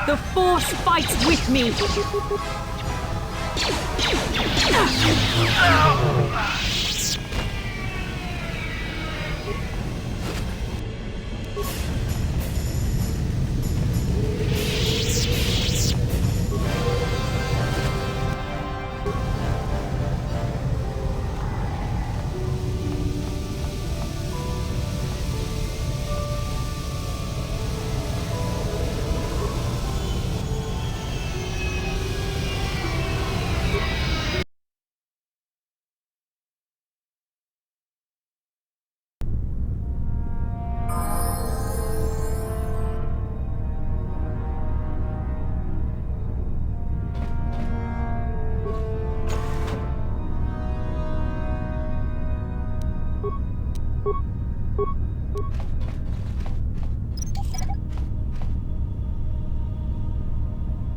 The Force fights with me!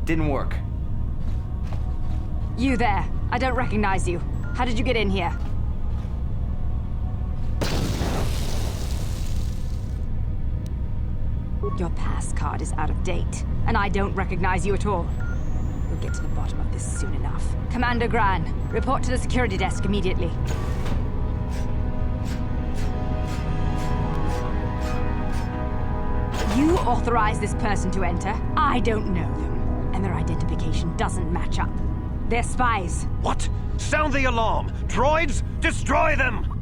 Didn't work. You there. I don't recognize you. How did you get in here? Your pass card is out of date, and I don't recognize you at all. We'll get to the bottom of this soon enough. Commander Gran, report to the security desk immediately. You authorized this person to enter. I don't know them. And their identification doesn't match up. They're spies. What? Sound the alarm! Droids, destroy them!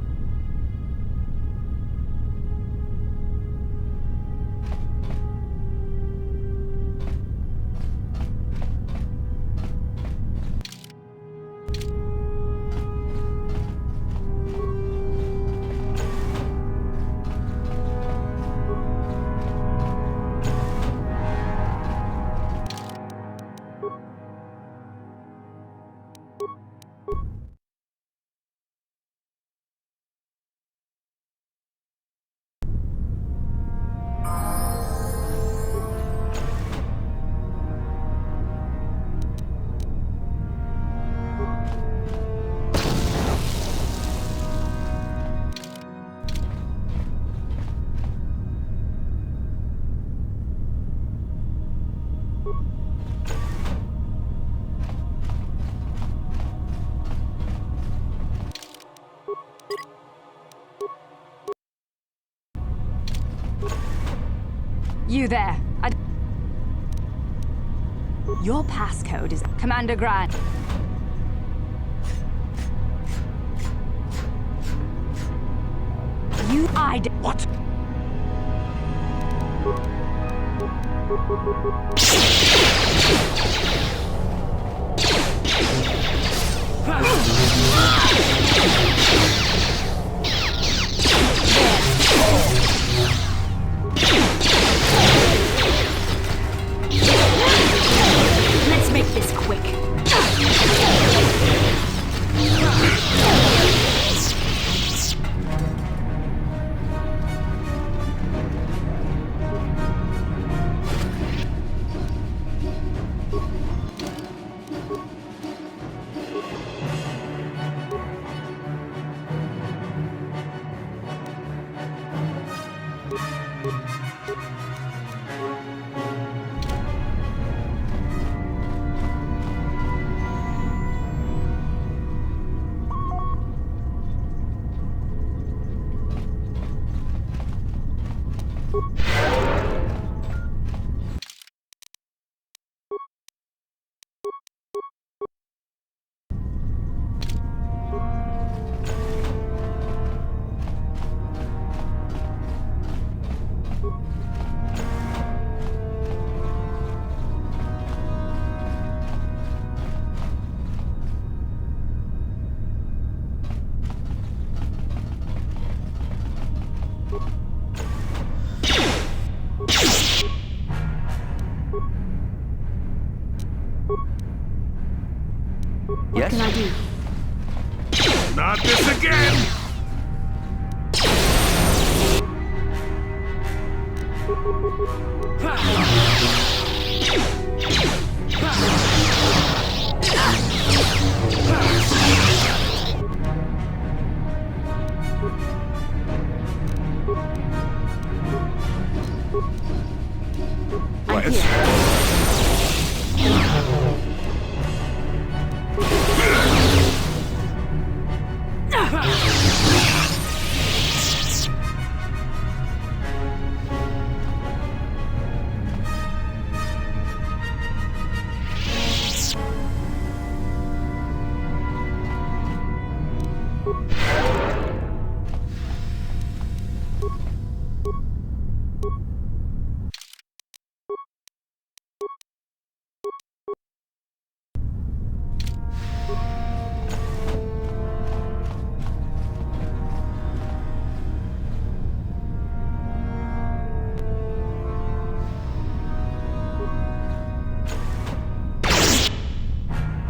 You there. Your passcode is Commander Gran. What? Let's make this quick. can I do? Not this again! I'm here.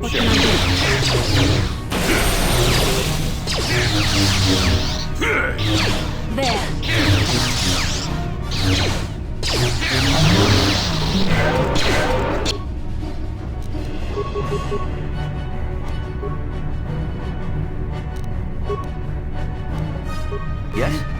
What can I do? There. Yes?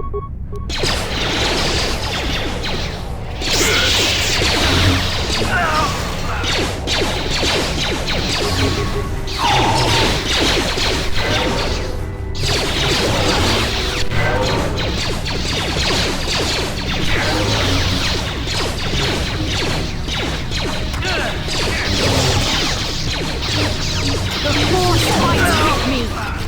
The force fights with me!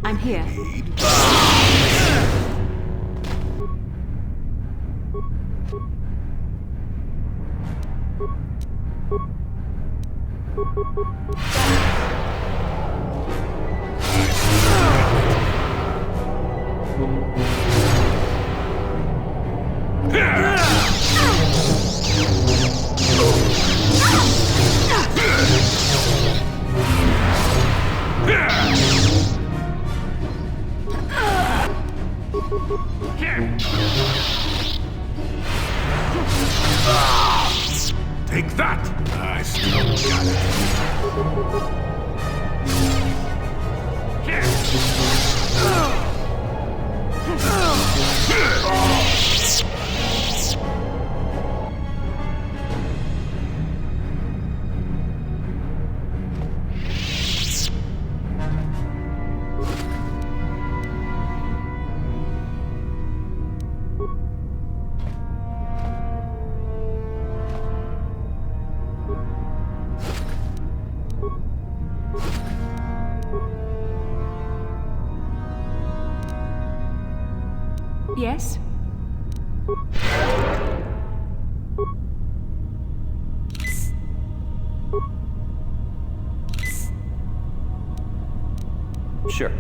I'm here. Take that! I still got Yes? Sure.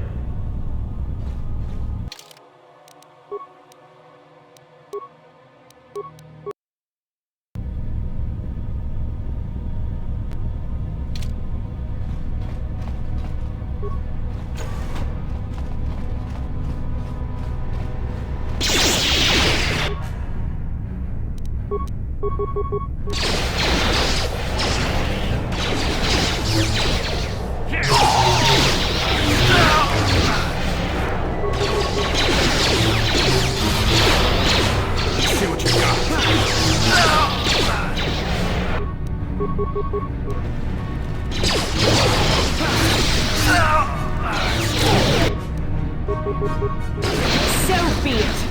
See what you got. So be it!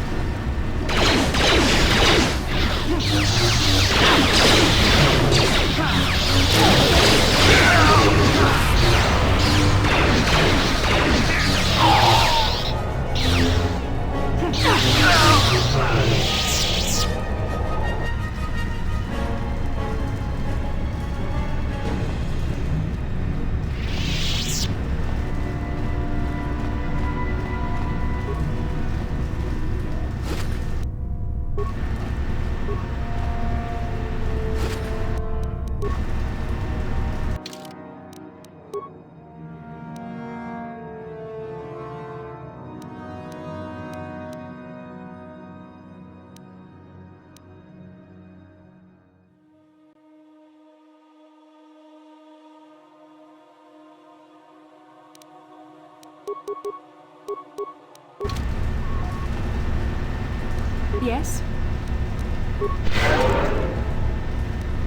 Yes?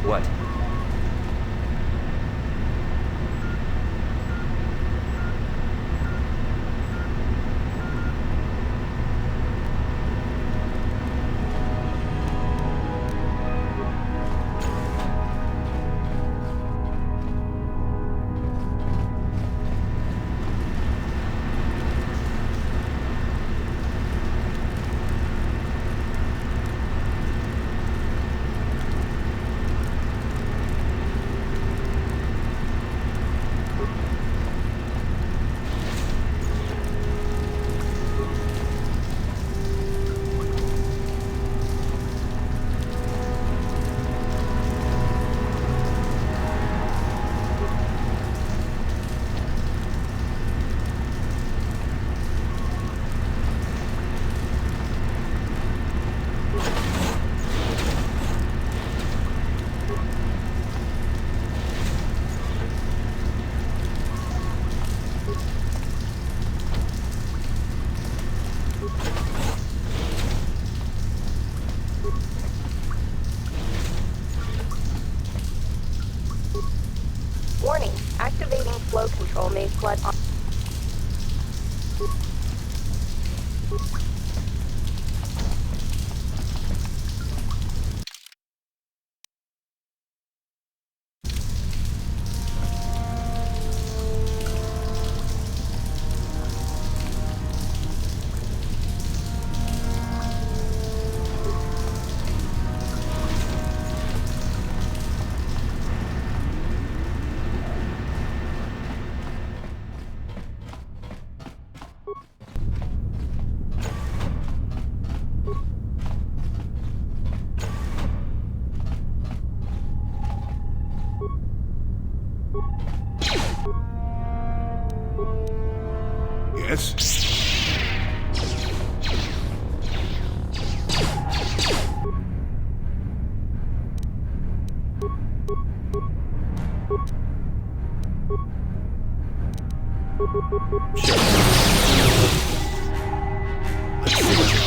What? Warning, activating flow control may flood on. Yes? Let's see what you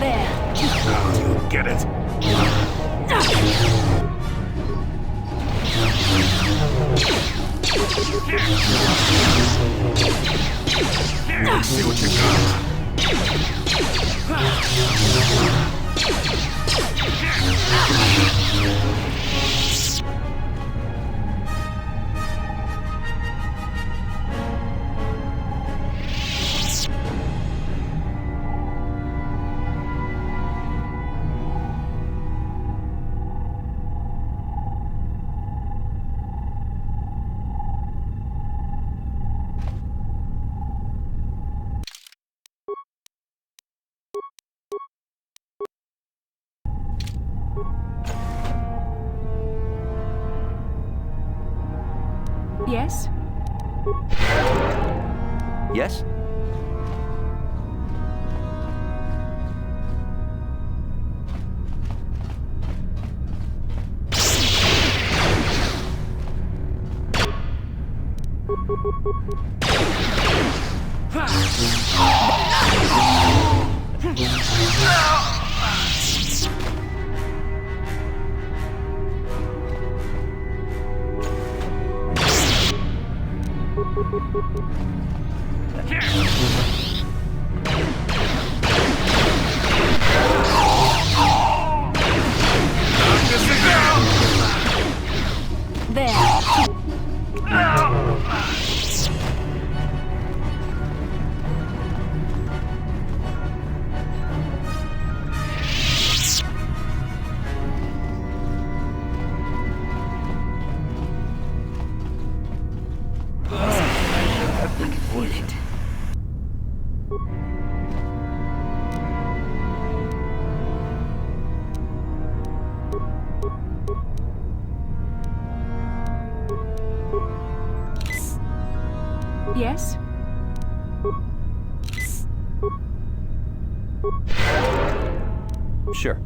There. got. You'll get it. Let's see what you got. Yes? Yes? There. I can feel it. Yes? Sure.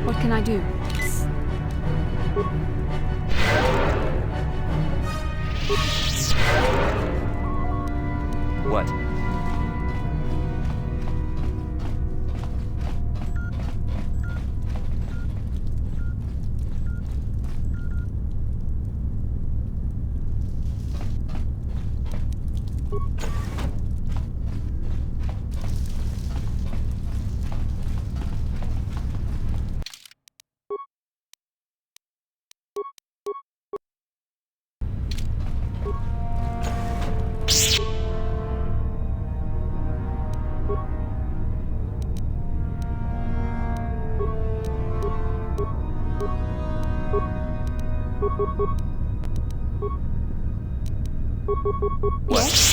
What can I do? What? What?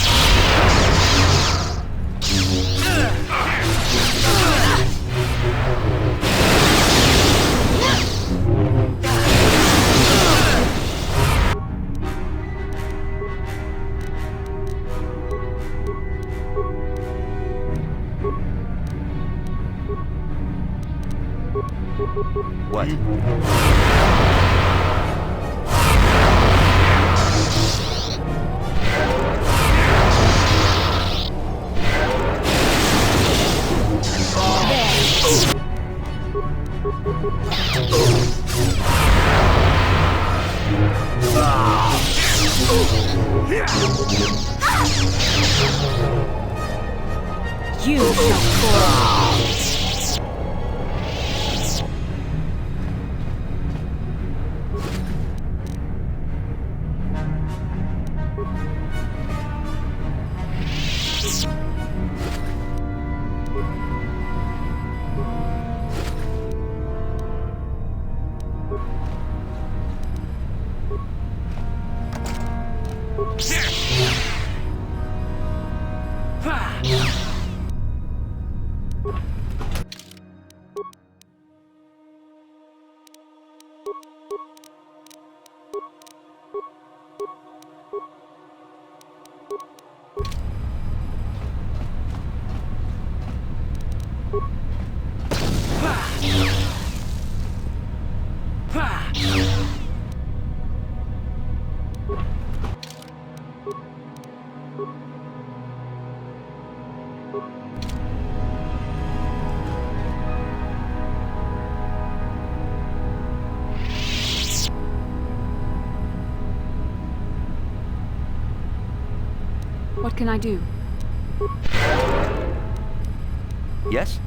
You shall fall. What can I do? Yes?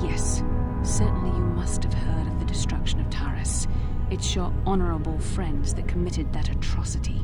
Yes, certainly you must have heard of the destruction of Taris. It's your honorable friends that committed that atrocity.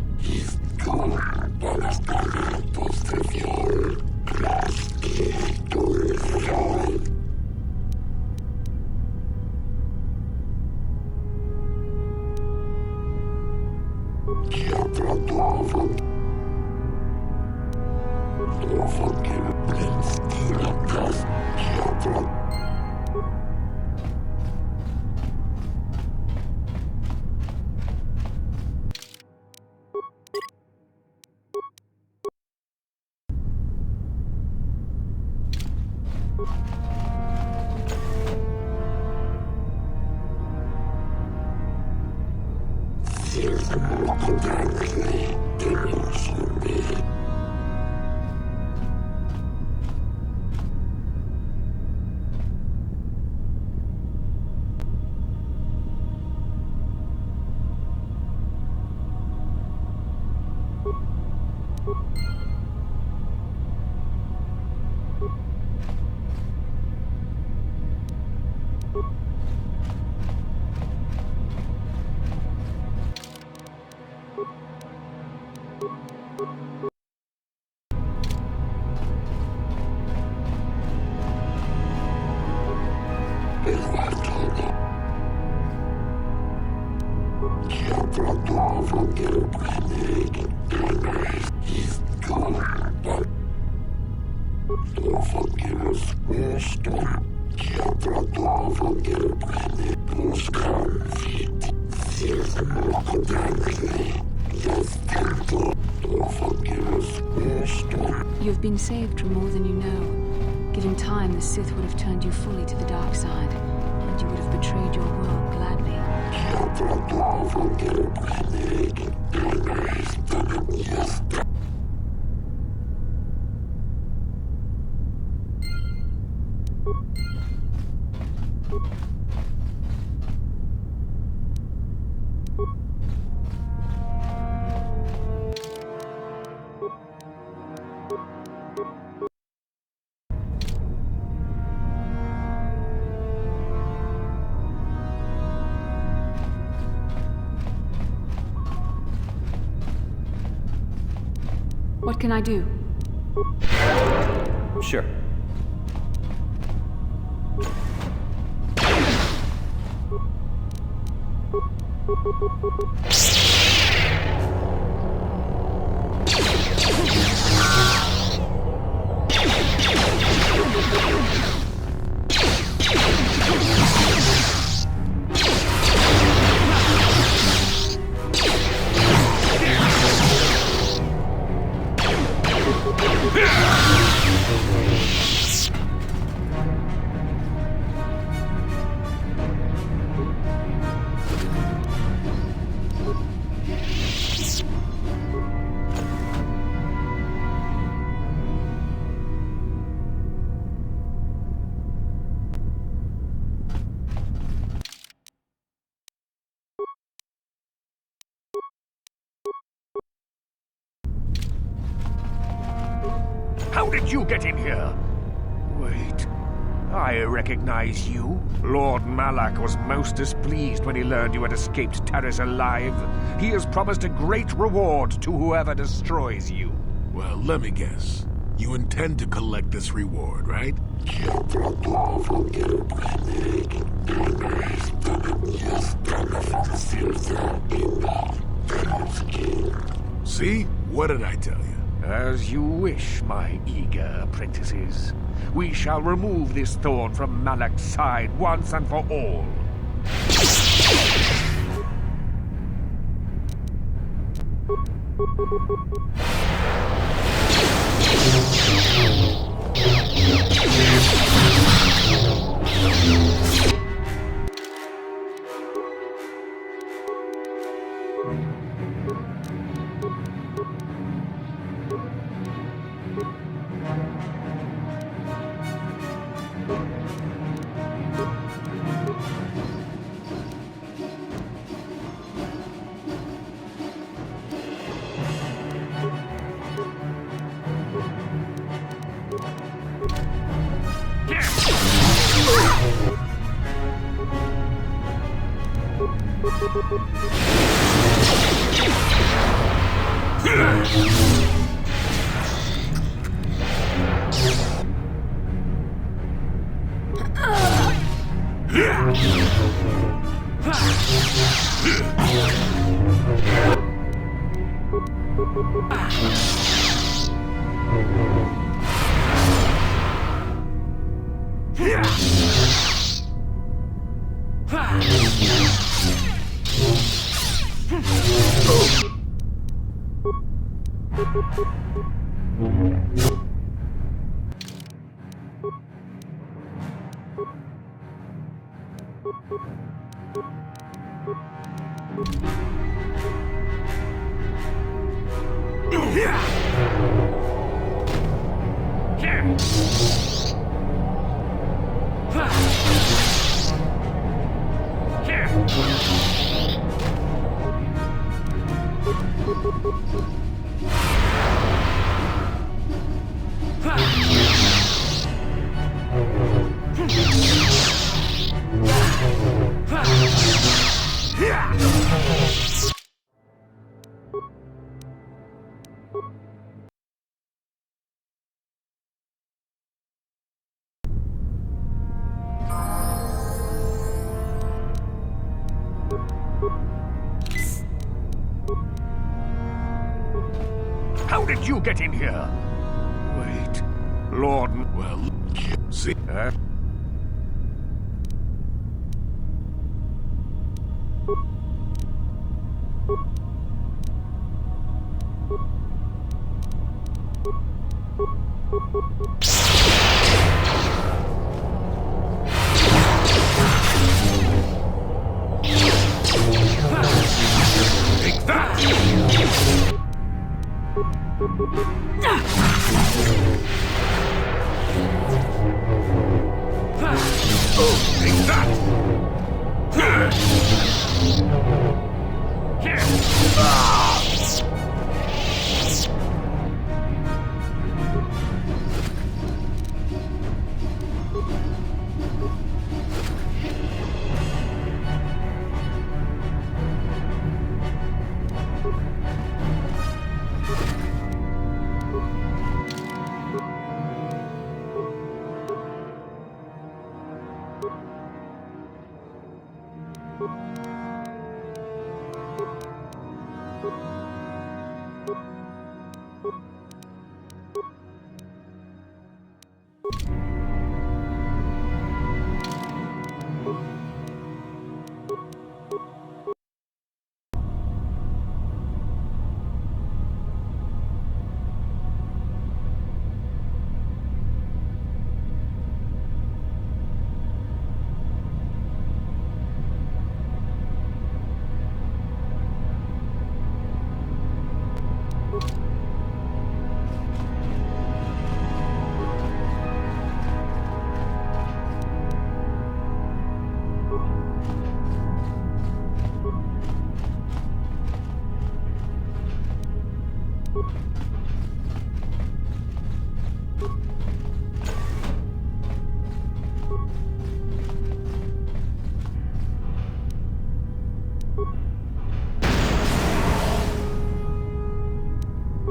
You've been saved from more than you know. Given time, the Sith would have turned you fully to the dark side, and you would have betrayed your world gladly. What can I do? Sure. How did you get in here? Wait. I recognize you. Lord Malak was most displeased when he learned you had escaped Taris alive. He has promised a great reward to whoever destroys you. Well, let me guess. You intend to collect this reward, right? See? What did I tell you? As you wish, my eager apprentices. We shall remove this thorn from Malak's side once and for all. How did you get in here? Wait, Lord... Well, see? Take that! Take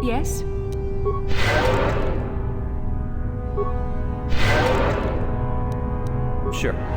Yes? Sure.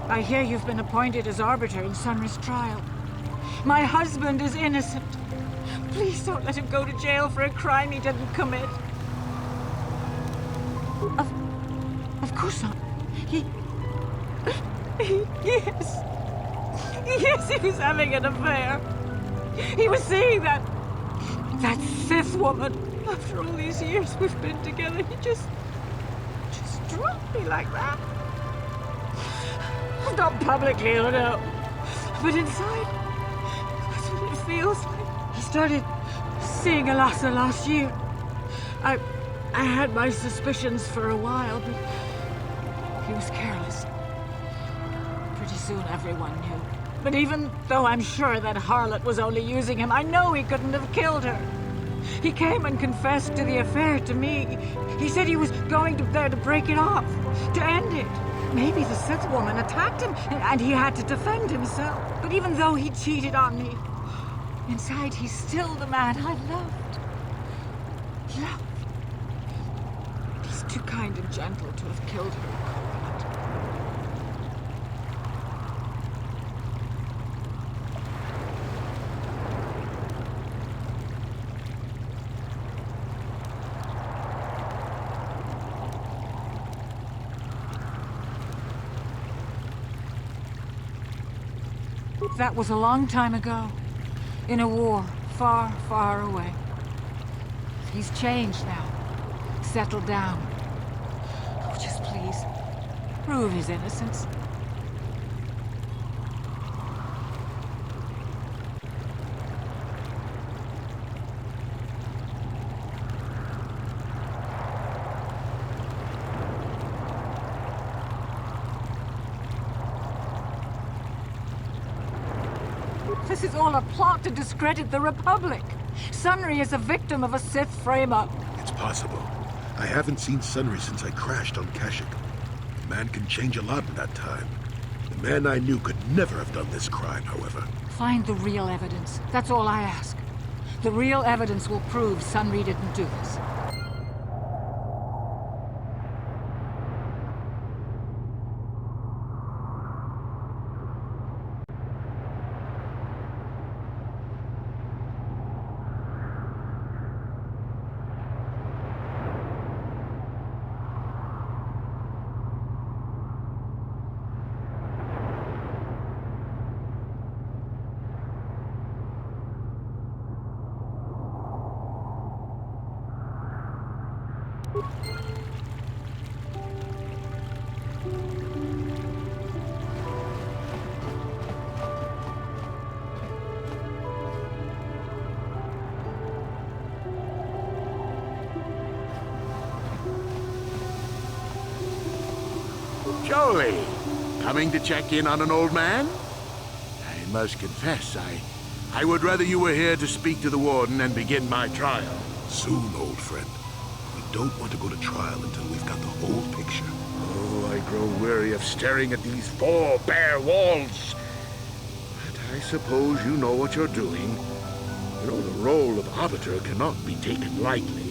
I hear you've been appointed as arbiter in Sunry's trial. My husband is innocent. Please don't let him go to jail for a crime he didn't commit. Of course not. Yes. Yes, he was having an affair. He was seeing that Sith woman. After all these years we've been together, he just dropped me like that. Not publicly, oh no. But inside, that's what it feels like. He started seeing Alassa last year. I had my suspicions for a while, but he was careless. Pretty soon everyone knew. But even though I'm sure that harlot was only using him, I know he couldn't have killed her. He came and confessed to the affair to me. He said he was going there to break it off, to end it. Maybe the Sith woman attacked him, and he had to defend himself. But even though he cheated on me, inside he's still the man I loved. He's too kind and gentle to have killed her in cold blood. That was a long time ago, in a war far, far away. He's changed now, settled down. Oh, just please, prove his innocence. This is all a plot to discredit the Republic. Sunry is a victim of a Sith frame-up. It's possible. I haven't seen Sunry since I crashed on Kashyyyk. The man can change a lot in that time. The man I knew could never have done this crime, however. Find the real evidence. That's all I ask. The real evidence will prove Sunry didn't do this. Jolie, coming to check in on an old man? I must confess, I would rather you were here to speak to the warden and begin my trial. Soon, old friend. We don't want to go to trial until we've got the whole picture. Oh, I grow weary of staring at these four bare walls. But I suppose you know what you're doing. You know, the role of arbiter cannot be taken lightly.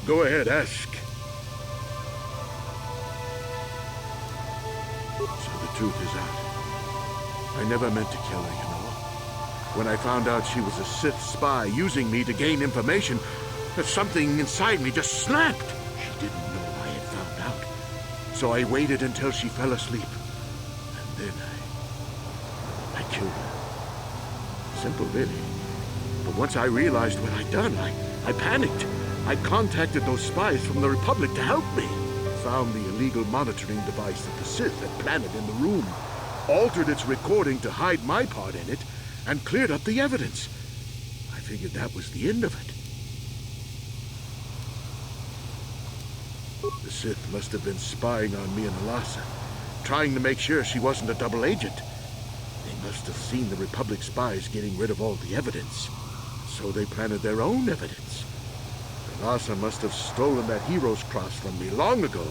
Go ahead, ask. So the truth is out. I never meant to kill her, you know. When I found out she was a Sith spy using me to gain information, something inside me just snapped. She didn't know I had found out. So I waited until she fell asleep. And then I killed her. Simple, really. But once I realized what I'd done, I panicked. I contacted those spies from the Republic to help me. Found the illegal monitoring device that the Sith had planted in the room, altered its recording to hide my part in it, and cleared up the evidence. I figured that was the end of it. The Sith must have been spying on me and Alasa, trying to make sure she wasn't a double agent. They must have seen the Republic spies getting rid of all the evidence, so they planted their own evidence. Alasa must have stolen that hero's cross from me long ago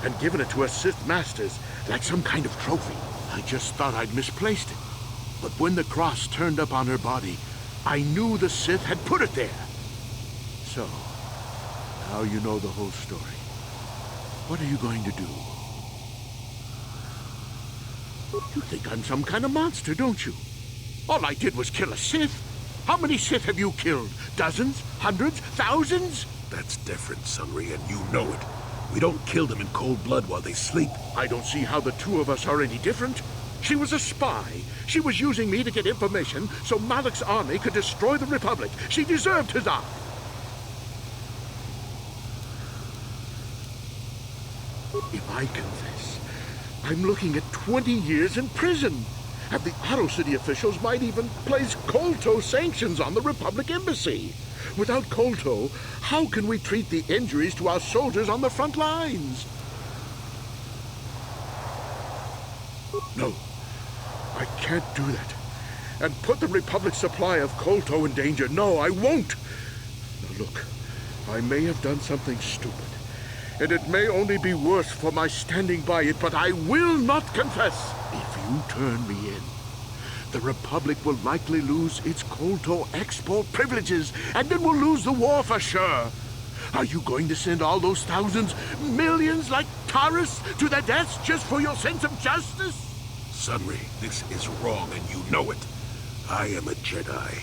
and given it to her Sith masters like some kind of trophy. I just thought I'd misplaced it. But when the cross turned up on her body, I knew the Sith had put it there. So, now you know the whole story. What are you going to do? You think I'm some kind of monster, don't you? All I did was kill a Sith. How many Sith have you killed? Dozens? Hundreds? Thousands? That's different, Sunry, and you know it. We don't kill them in cold blood while they sleep. I don't see how the two of us are any different. She was a spy. She was using me to get information so Malak's army could destroy the Republic. She deserved his eye. If I confess, I'm looking at 20 years in prison. And the Otto City officials might even place Kolto sanctions on the Republic Embassy. Without Kolto, how can we treat the injuries to our soldiers on the front lines? No, I can't do that. And put the Republic's supply of Kolto in danger. No, I won't. Now look, I may have done something stupid. And it may only be worse for my standing by it, but I will not confess. If you turn me in, the Republic will likely lose its Kolto export privileges, and then we'll lose the war for sure. Are you going to send all those thousands, millions like Taurus to their deaths just for your sense of justice? Sunry, this is wrong, and you know it. I am a Jedi.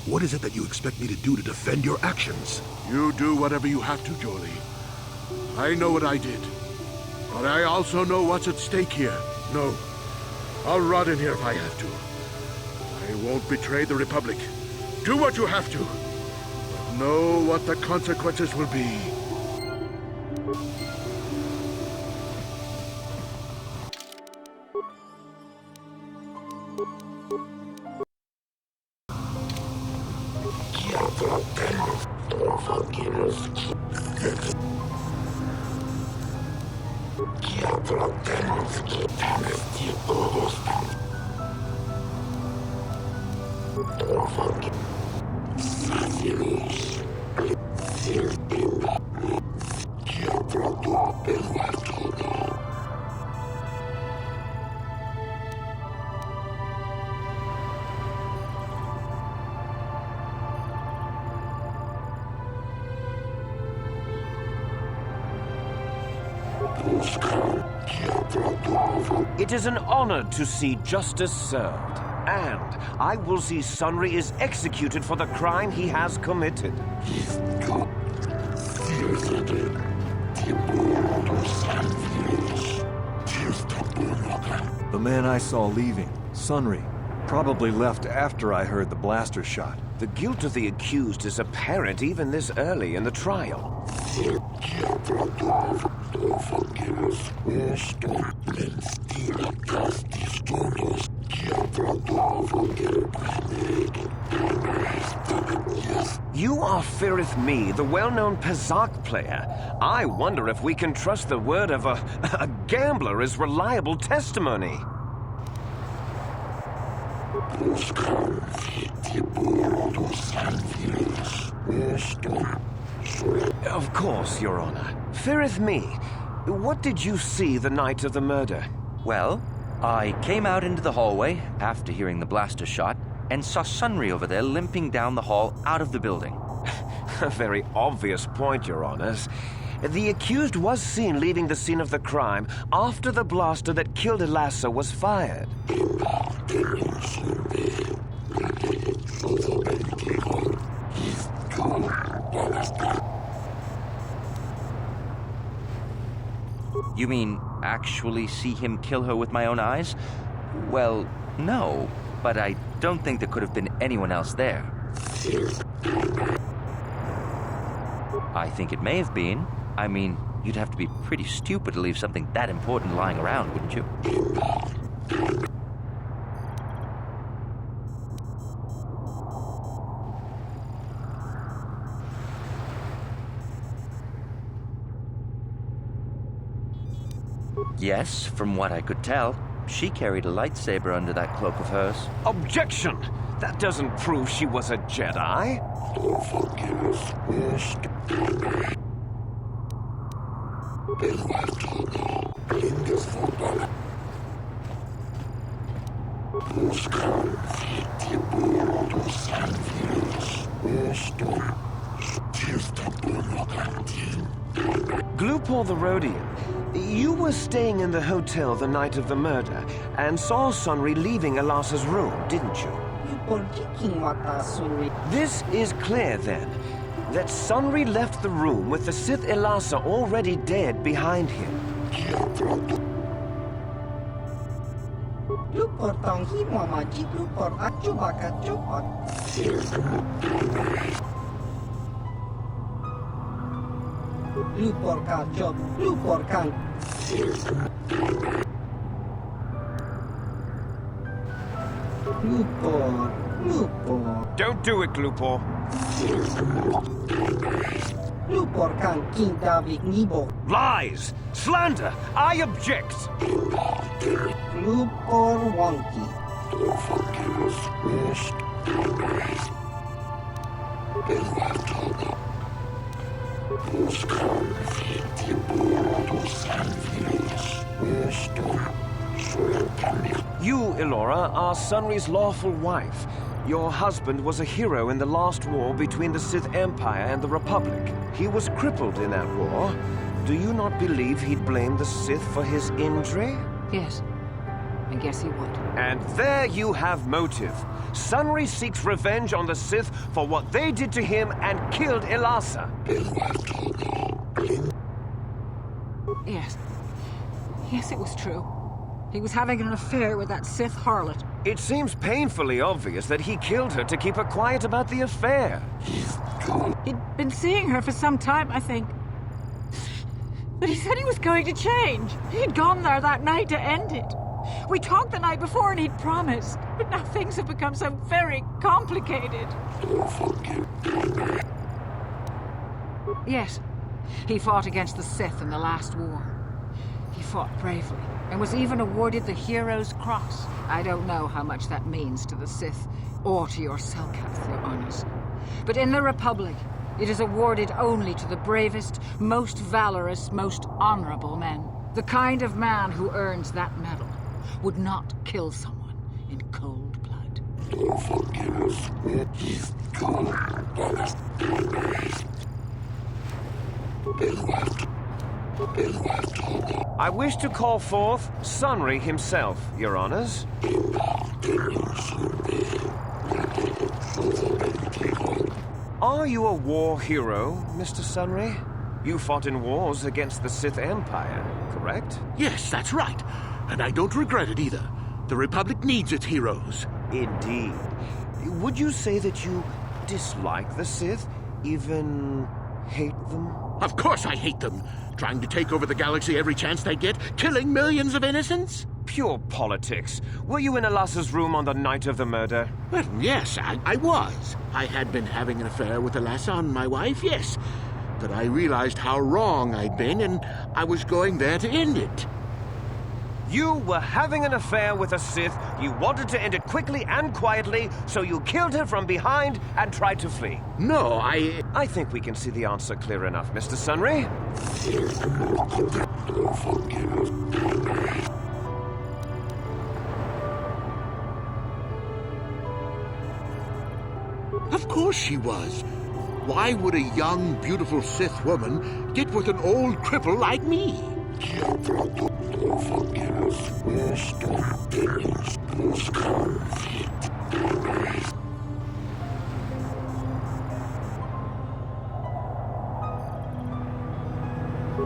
What is it that you expect me to do to defend your actions? You do whatever you have to, Jolie. I know what I did. But I also know what's at stake here. No, I'll rot in here if I have to. I won't betray the Republic. Do what you have to. But know what the consequences will be. It is an honor to see justice served, and I will see Sunry is executed for the crime he has committed. The man I saw leaving, Sunry, probably left after I heard the blaster shot. The guilt of the accused is apparent even this early in the trial. You are Firith Me, the well-known Pazak player. I wonder if we can trust the word of a gambler as reliable testimony. Of course, Your Honor. Firith Me, what did you see the night of the murder? Well, I came out into the hallway after hearing the blaster shot and saw Sunry over there limping down the hall out of the building. A very obvious point, Your Honors. The accused was seen leaving the scene of the crime after the blaster that killed Elassa was fired. You mean actually see him kill her with my own eyes? Well, no, but I don't think there could have been anyone else there. I think it may have been. I mean, you'd have to be pretty stupid to leave something that important lying around, wouldn't you? Yes, from what I could tell. She carried a lightsaber under that cloak of hers. Objection! That doesn't prove she was a Jedi. Glupor the Rhodian, you were staying in the hotel the night of the murder and saw Sunry leaving Elassa's room, didn't you? This is clear, then, that Sunry left the room with the Sith Elassa already dead behind him. Don't do it, Glupor. Lies! Slander! I object! You, Elora, are Sunry's lawful wife. Your husband was a hero in the last war between the Sith Empire and the Republic. He was crippled in that war. Do you not believe he'd blame the Sith for his injury? Yes. I guess he would. And there you have motive. Sunry seeks revenge on the Sith for what they did to him and killed Elassa. Yes. Yes, it was true. He was having an affair with that Sith harlot. It seems painfully obvious that he killed her to keep her quiet about the affair. He'd been seeing her for some time, I think. But he said he was going to change. He'd gone there that night to end it. We talked the night before and he'd promised. But now things have become so very complicated. Yes. He fought against the Sith in the last war. He fought bravely and was even awarded the Hero's Cross. I don't know how much that means to the Sith or to your Selkath, Your Honors. But in the Republic, it is awarded only to the bravest, most valorous, most honorable men. The kind of man who earns that medal would not kill someone in cold blood. I wish to call forth Sunry himself, Your Honors. Are you a war hero, Mr. Sunry? You fought in wars against the Sith Empire, correct? Yes, that's right. And I don't regret it either. The Republic needs its heroes. Indeed. Would you say that you dislike the Sith? Even hate them? Of course I hate them. Trying to take over the galaxy every chance they get, killing millions of innocents. pure politics. Were you in Elassa's room on the night of the murder? Well, yes, I was. I had been having an affair with Elassa on my wife, yes. But I realized how wrong I'd been, and I was going there to end it. You were having an affair with a Sith. You wanted to end it quickly and quietly, so you killed her from behind and tried to flee. No, I think we can see the answer clear enough, Mr. Sunry. Of course she was. Why would a young, beautiful Sith woman get with an old cripple like me?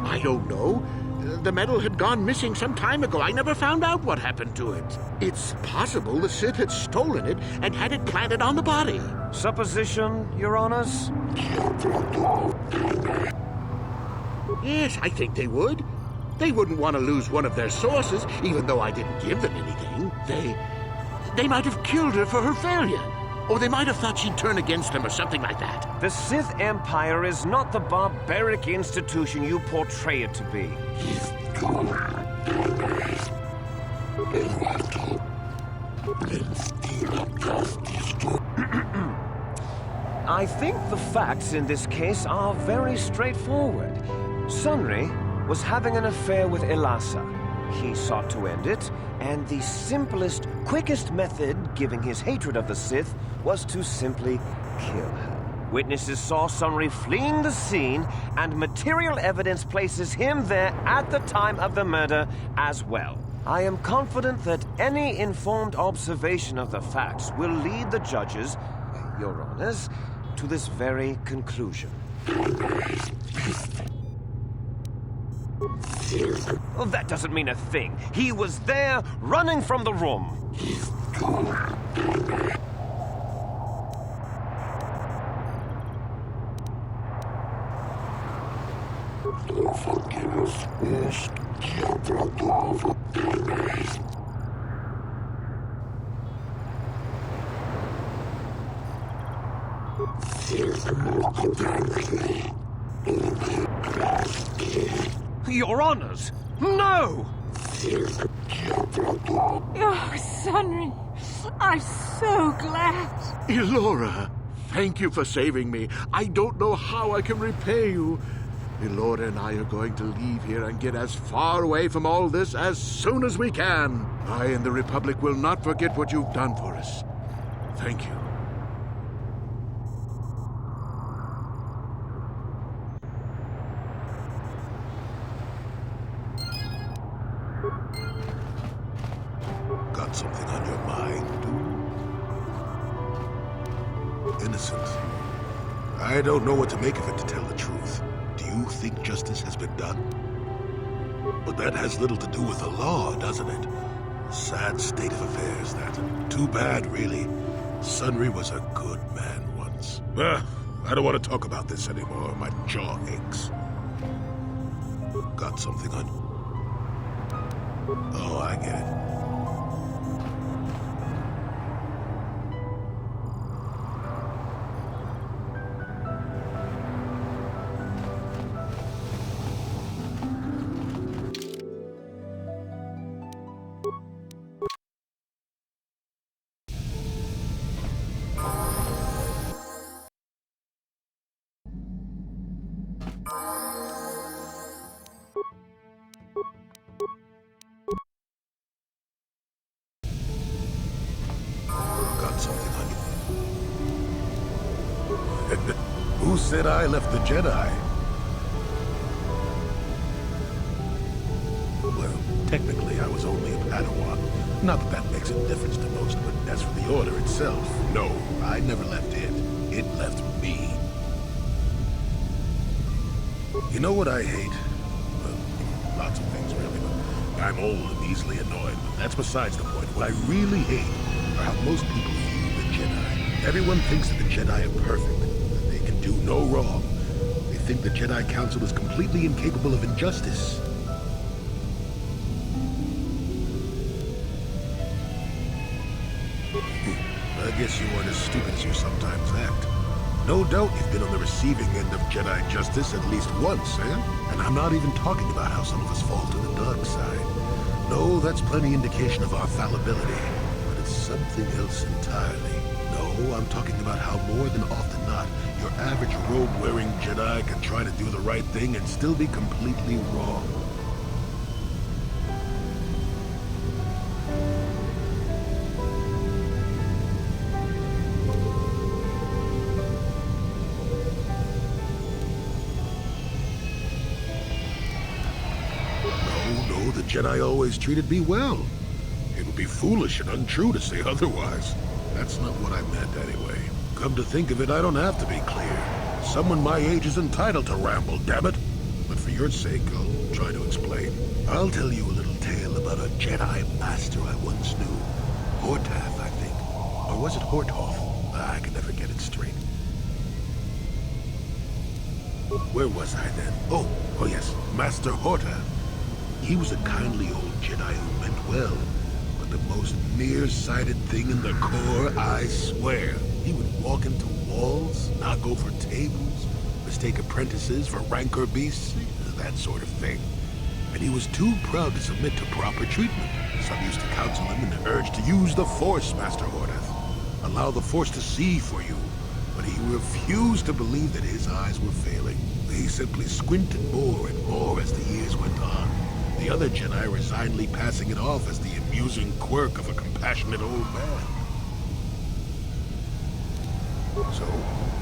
I don't know. The medal had gone missing some time ago. I never found out what happened to it. It's possible the Sith had stolen it and had it planted on the body. Supposition, Your Honors? Yes, I think they would. They wouldn't want to lose one of their sources, even though I didn't give them anything. They might have killed her for her failure. Or they might have thought she'd turn against them or something like that. The Sith Empire is not the barbaric institution you portray it to be. I think the facts in this case are very straightforward. Sunry was having an affair with Elassa. He sought to end it, and the simplest, quickest method, given his hatred of the Sith, was to simply kill her. Witnesses saw Sunry fleeing the scene, and material evidence places him there at the time of the murder as well. I am confident that any informed observation of the facts will lead the judges, Your Honors, to this very conclusion. Oh, that doesn't mean a thing. He was there, running from the room. Your Honors, no! Oh, Sunry, I'm so glad. Elora, thank you for saving me. I don't know how I can repay you. Elora and I are going to leave here and get as far away from all this as soon as we can. I and the Republic will not forget what you've done for us. Thank you. Got something on your mind? Innocent. I don't know what to make of it, to tell the truth. Do you think justice has been done? But that has little to do with the law, doesn't it? Sad state of affairs, that. Too bad, really. Sunry was a good man once. I don't want to talk about this anymore. My jaw aches. Got something on... Oh, I get it. Who said I left the Jedi? Well, technically I was only a Padawan. Not that that makes a difference to most, but as for the Order itself, no, I never left it. It left me. You know what I hate? Well, lots of things really, but I'm old and easily annoyed, but that's besides the point. What I really hate are how most people view the Jedi. Everyone thinks that the Jedi are perfect. Do no wrong. They think the Jedi Council is completely incapable of injustice. guess you aren't as stupid as you sometimes act. No doubt you've been on the receiving end of Jedi justice at least once, eh? And I'm not even talking about how some of us fall to the dark side. No, that's plenty indication of our fallibility. But it's something else entirely. No, I'm talking about how more than often not, your average robe-wearing Jedi can try to do the right thing and still be completely wrong. No, the Jedi always treated me well. It would be foolish and untrue to say otherwise. That's not what I meant anyway. Come to think of it, I don't have to be clear. Someone my age is entitled to ramble, damn it. But for your sake, I'll try to explain. I'll tell you a little tale about a Jedi master I once knew. Hortath, I think. Or was it Horthoff? I can never get it straight. Where was I then? Oh yes, Master Hortath. He was a kindly old Jedi who meant well, but the most nearsighted thing in the Corps, I swear. He would walk into walls, knock over tables, mistake apprentices for rancor beasts, that sort of thing. And he was too proud to submit to proper treatment. Some used to counsel him and urge to use the Force, Master Hortath. Allow the Force to see for you. But he refused to believe that his eyes were failing. He simply squinted more and more as the years went on. The other Jedi resignedly passing it off as the amusing quirk of a compassionate old man. So,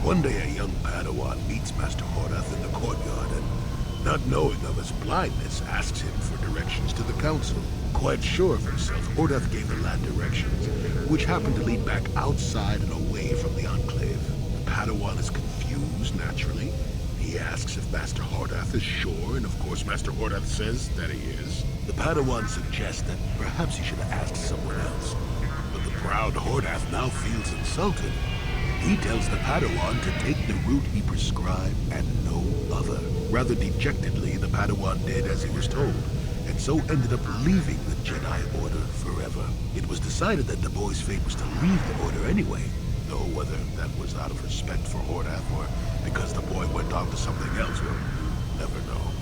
one day a young Padawan meets Master Hortath in the courtyard and, not knowing of his blindness, asks him for directions to the Council. Quite sure of himself, Hortath gave the lad directions, which happened to lead back outside and away from the Enclave. The Padawan is confused, naturally. He asks if Master Hortath is sure, and of course Master Hortath says that he is. The Padawan suggests that perhaps he should have asked someone else. But the proud Hortath now feels insulted. He tells the Padawan to take the route he prescribed and no other. Rather dejectedly, the Padawan did as he was told, and so ended up leaving the Jedi Order forever. It was decided that the boy's fate was to leave the Order anyway, though whether that was out of respect for Hortath or because the boy went on to something else, we'll never know.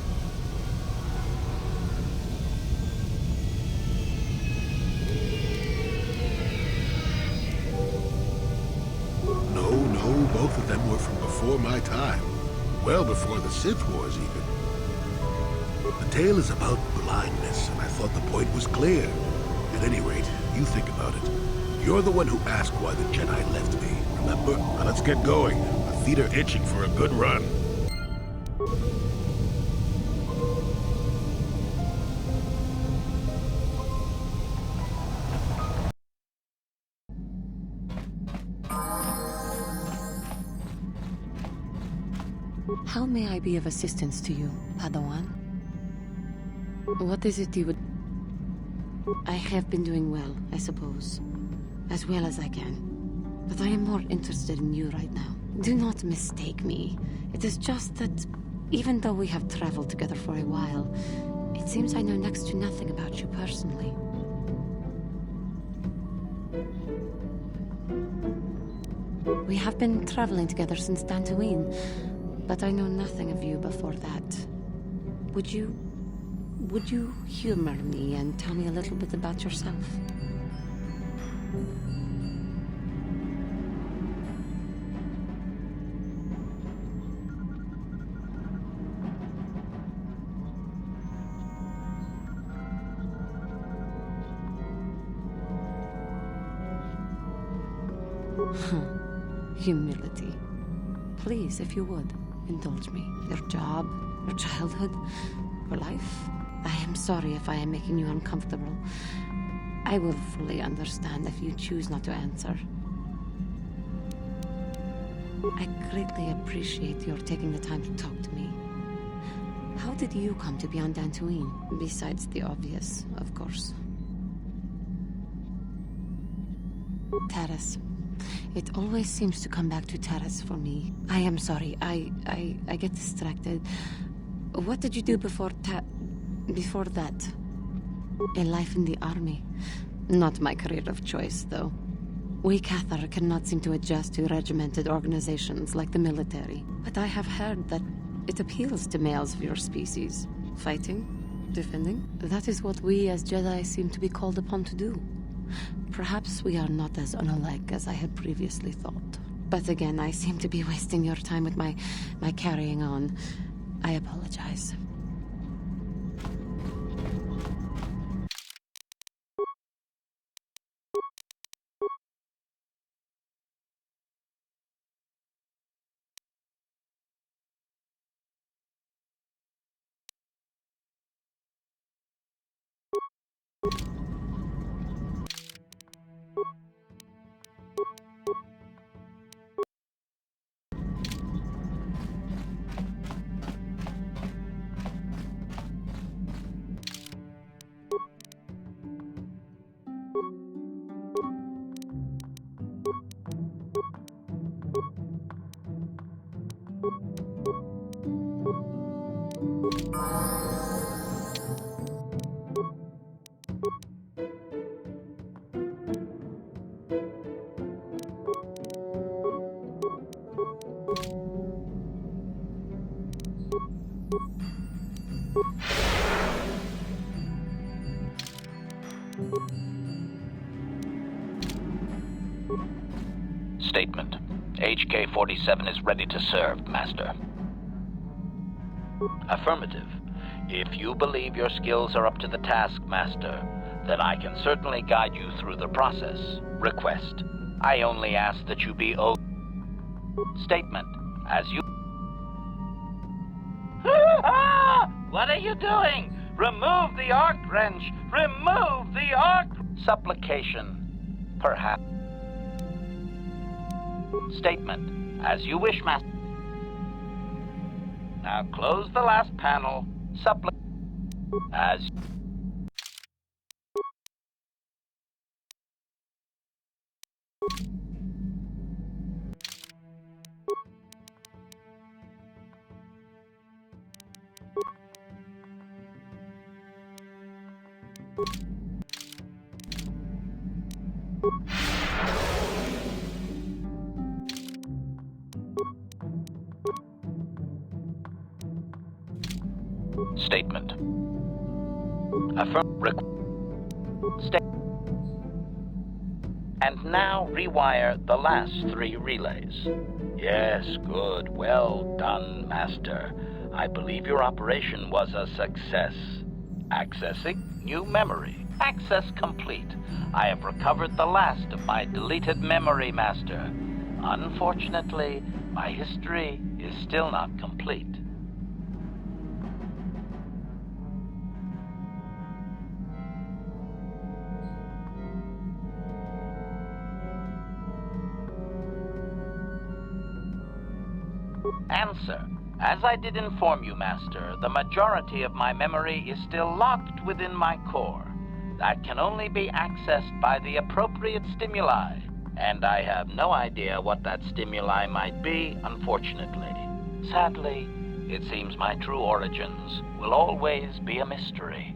No, both of them were from before my time. Well before the Sith Wars, even. The tale is about blindness, and I thought the point was clear. At any rate, you think about it. You're the one who asked why the Jedi left me, remember? Now let's get going. My feet are itching for a good run. How may I be of assistance to you, Padawan? What is it you would... I have been doing well, I suppose. As well as I can. But I am more interested in you right now. Do not mistake me. It is just that, even though we have traveled together for a while, it seems I know next to nothing about you personally. We have been traveling together since Dantooine, but I know nothing of you before that. Would you humor me and tell me a little bit about yourself? Humility. Please, if you would, indulge me. Your job, your childhood, your life. I am sorry if I am making you uncomfortable. I will fully understand if you choose not to answer. I greatly appreciate your taking the time to talk to me. How did you come to be on Dantooine? Besides the obvious, of course. Taris. It always seems to come back to Taris for me. I am sorry. I get distracted. What did you do before that? A life in the army. Not my career of choice, though. We Cathar cannot seem to adjust to regimented organizations like the military. But I have heard that it appeals to males of your species. Fighting, defending. That is what we as Jedi seem to be called upon to do. Perhaps we are not as unalike as I had previously thought. But again, I seem to be wasting your time with my carrying on. I apologize. Statement. HK-47 is ready to serve, Master. Affirmative. If you believe your skills are up to the task, Master, then I can certainly guide you through the process. Request. I only ask that you be Statement. As you... What are you doing? Remove the arc wrench! Remove the arc... Supplication. Perhaps. Statement. As you wish, Master. Now close the last panel. As... Statement. And now rewire the last 3 relays. Yes, good. Well done, Master. I believe your operation was a success. Accessing new memory. Access complete. I have recovered the last of my deleted memory, Master. Unfortunately, my history is still not complete. Answer. As I did inform you, Master, the majority of my memory is still locked within my core. That can only be accessed by the appropriate stimuli, and I have no idea what that stimuli might be, unfortunately. Sadly, it seems my true origins will always be a mystery.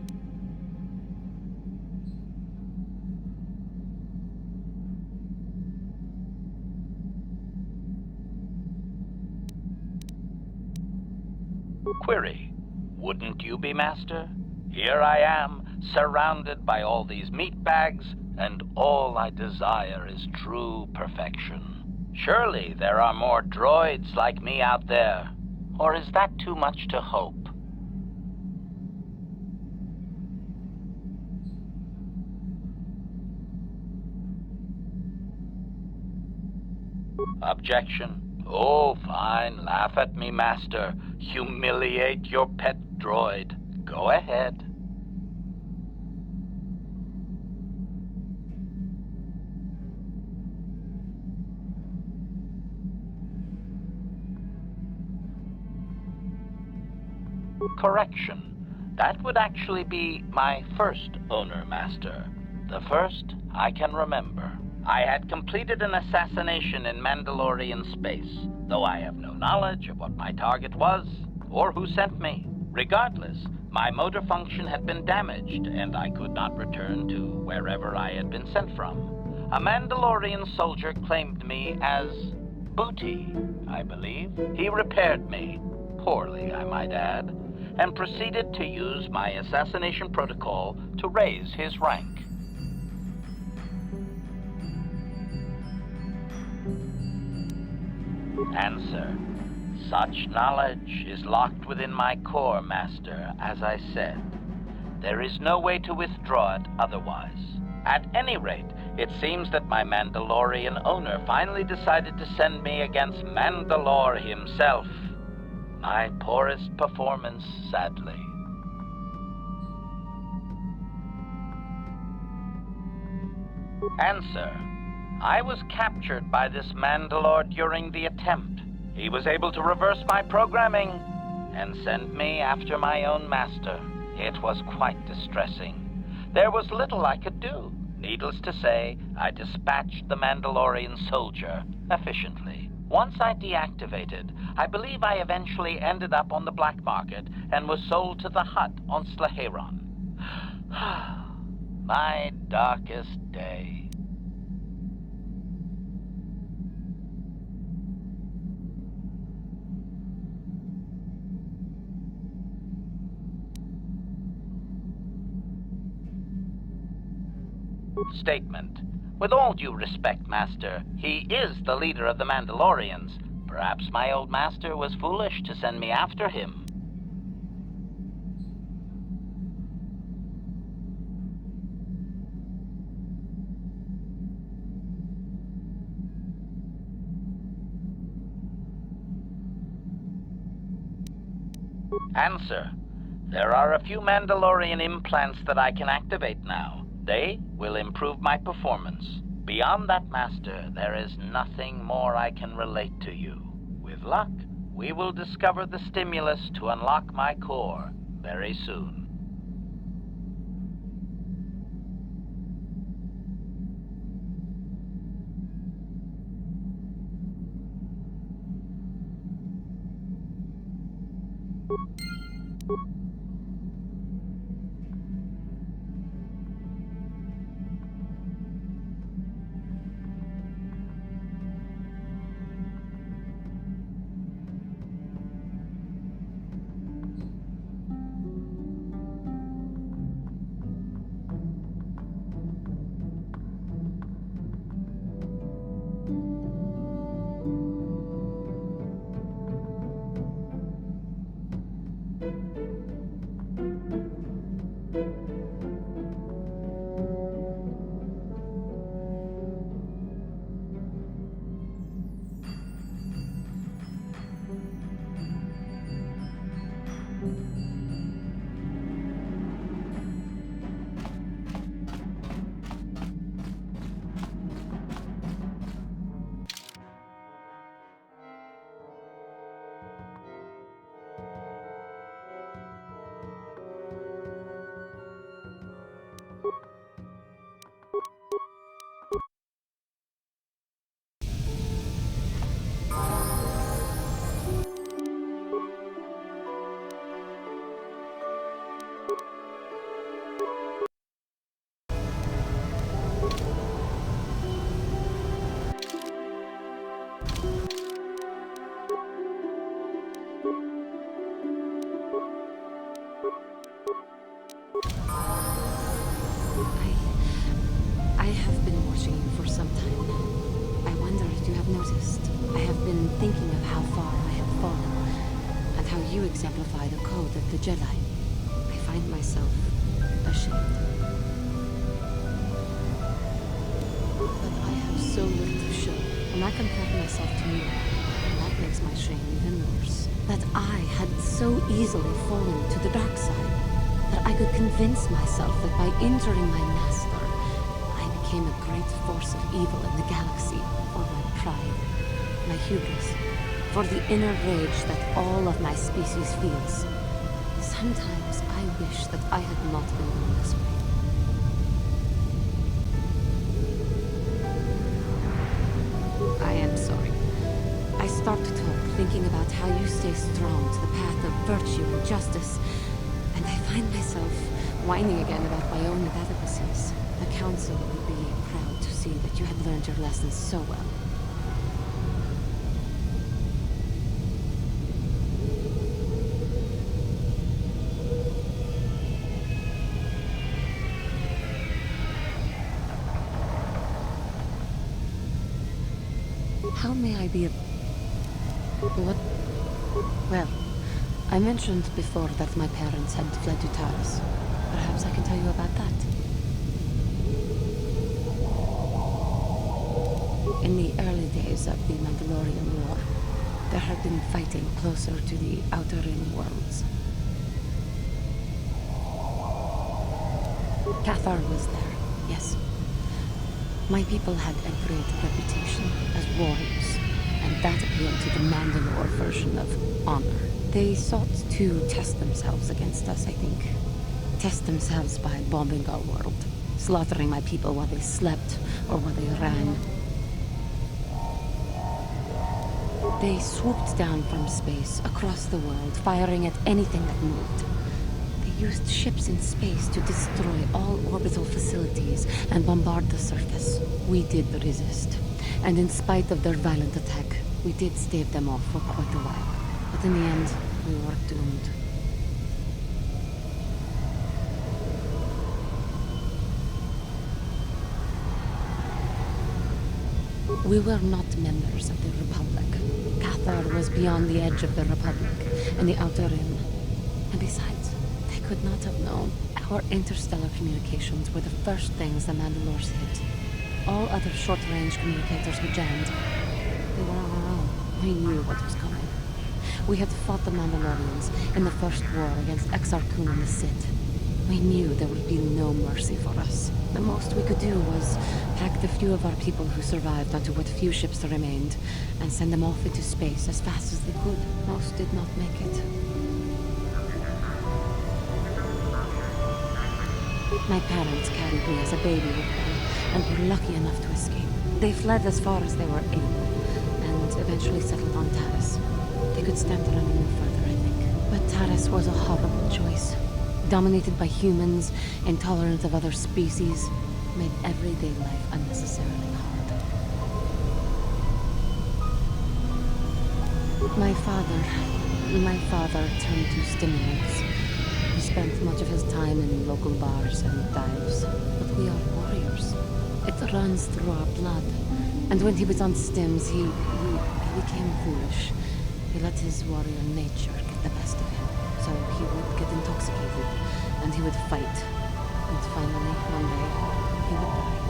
Query. Wouldn't you be, Master? Here I am, surrounded by all these meat bags, and all I desire is true perfection. Surely there are more droids like me out there. Or is that too much to hope? Objection. Oh, fine. Laugh at me, Master. Humiliate your pet droid. Go ahead. Correction. That would actually be my first owner, Master. The first I can remember. I had completed an assassination in Mandalorian space, though I have no knowledge of what my target was, or who sent me. Regardless, my motor function had been damaged, and I could not return to wherever I had been sent from. A Mandalorian soldier claimed me as booty, I believe. He repaired me, poorly I might add, and proceeded to use my assassination protocol to raise his rank. Answer. Such knowledge is locked within my core, Master, as I said. There is no way to withdraw it otherwise. At any rate, it seems that my Mandalorian owner finally decided to send me against Mandalore himself. My poorest performance, sadly. Answer. I was captured by this Mandalore during the attempt. He was able to reverse my programming and send me after my own master. It was quite distressing. There was little I could do. Needless to say, I dispatched the Mandalorian soldier efficiently. Once I deactivated, I believe I eventually ended up on the black market and was sold to the Hutt on Slaheron. My darkest day. Statement. With all due respect, Master, he is the leader of the Mandalorians. Perhaps my old master was foolish to send me after him. Answer. There are a few Mandalorian implants that I can activate now. They will improve my performance. Beyond that, Master, there is nothing more I can relate to you. With luck, we will discover the stimulus to unlock my core very soon. I have been watching you for some time now. I wonder if you have noticed. I have been thinking of how far I have fallen, and how you exemplify the code of the Jedi. I find myself ashamed. But I have so little to show. When I compare myself to you, that makes my shame even worse. That I had so easily fallen to the dark side, that I could convince myself that by injuring my master, I became a great force of evil in the galaxy for my pride, my hubris, for the inner rage that all of my species feels. Sometimes I wish that I had not been born this way. I am sorry. I start to talk thinking about how you stay strong to the path of virtue and justice, and I find myself whining again about my own inadequacies. The Council will be proud to see that you had learned your lessons so well. How may I be of... What? Well, I mentioned before that my parents had fled to Taris. Perhaps I can tell you about that. In the early days of the Mandalorian War, there had been fighting closer to the Outer Rim worlds. Cathar was there, yes. My people had a great reputation as warriors, and that appealed to the Mandalore version of honor. They sought to test themselves against us, I think. Test themselves by bombing our world, slaughtering my people while they slept or while they ran. They swooped down from space, across the world, firing at anything that moved. They used ships in space to destroy all orbital facilities and bombard the surface. We did resist, and in spite of their violent attack, we did stave them off for quite a while. But in the end, we were doomed. We were not members of the Republic. Cathar was beyond the edge of the Republic, in the Outer Rim. And besides, they could not have known. Our interstellar communications were the first things the Mandalores hit. All other short-range communicators were jammed. We were on our own. We knew what was coming. We had fought the Mandalorians in the first war against Exar Kun and the Sith. We knew there would be no mercy for us. The most we could do was pack the few of our people who survived onto what few ships remained and send them off into space as fast as they could. Most did not make it. My parents carried me as a baby with them and were lucky enough to escape. They fled as far as they were able and eventually settled on Taris. They could stand to run no further, I think. But Taris was a horrible choice. Dominated by humans, intolerant of other species, made everyday life unnecessarily hard. My father turned to stimulants. He spent much of his time in local bars and dives. But we are warriors. It runs through our blood. And when he was on stims, he became foolish. He let his warrior nature get the best of him. So he would get intoxicated, and he would fight. And finally, one day, he would die.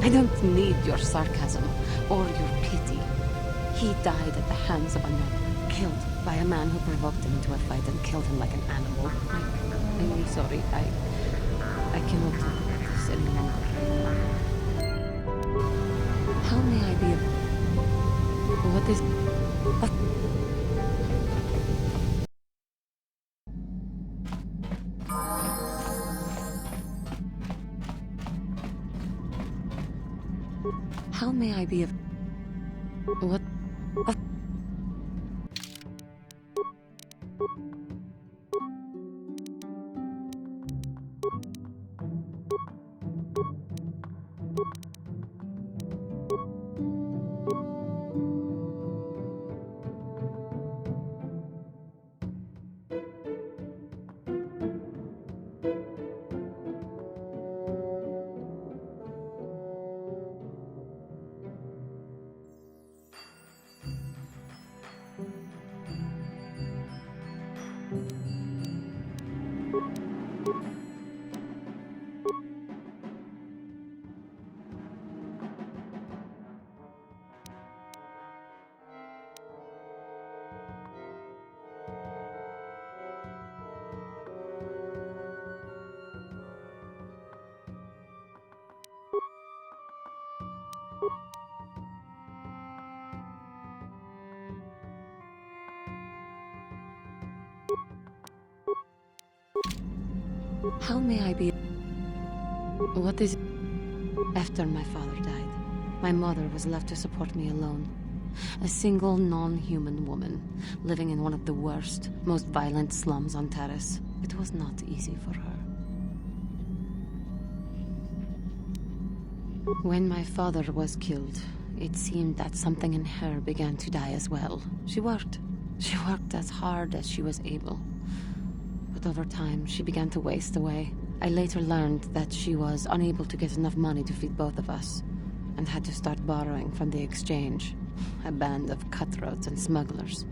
I don't need your sarcasm or your pity. He died at the hands of another, killed by a man who provoked him into a fight and killed him like an animal. I'm sorry, I cannot talk about this any longer. How may I be of... What is... How may I be of... What... How may I be... What is... After my father died, my mother was left to support me alone. A single non-human woman, living in one of the worst, most violent slums on Taris. It was not easy for her. When my father was killed, it seemed that something in her began to die as well. She worked. She worked as hard as she was able. But over time, she began to waste away. I later learned that she was unable to get enough money to feed both of us, and had to start borrowing from the exchange, a band of cutthroats and smugglers.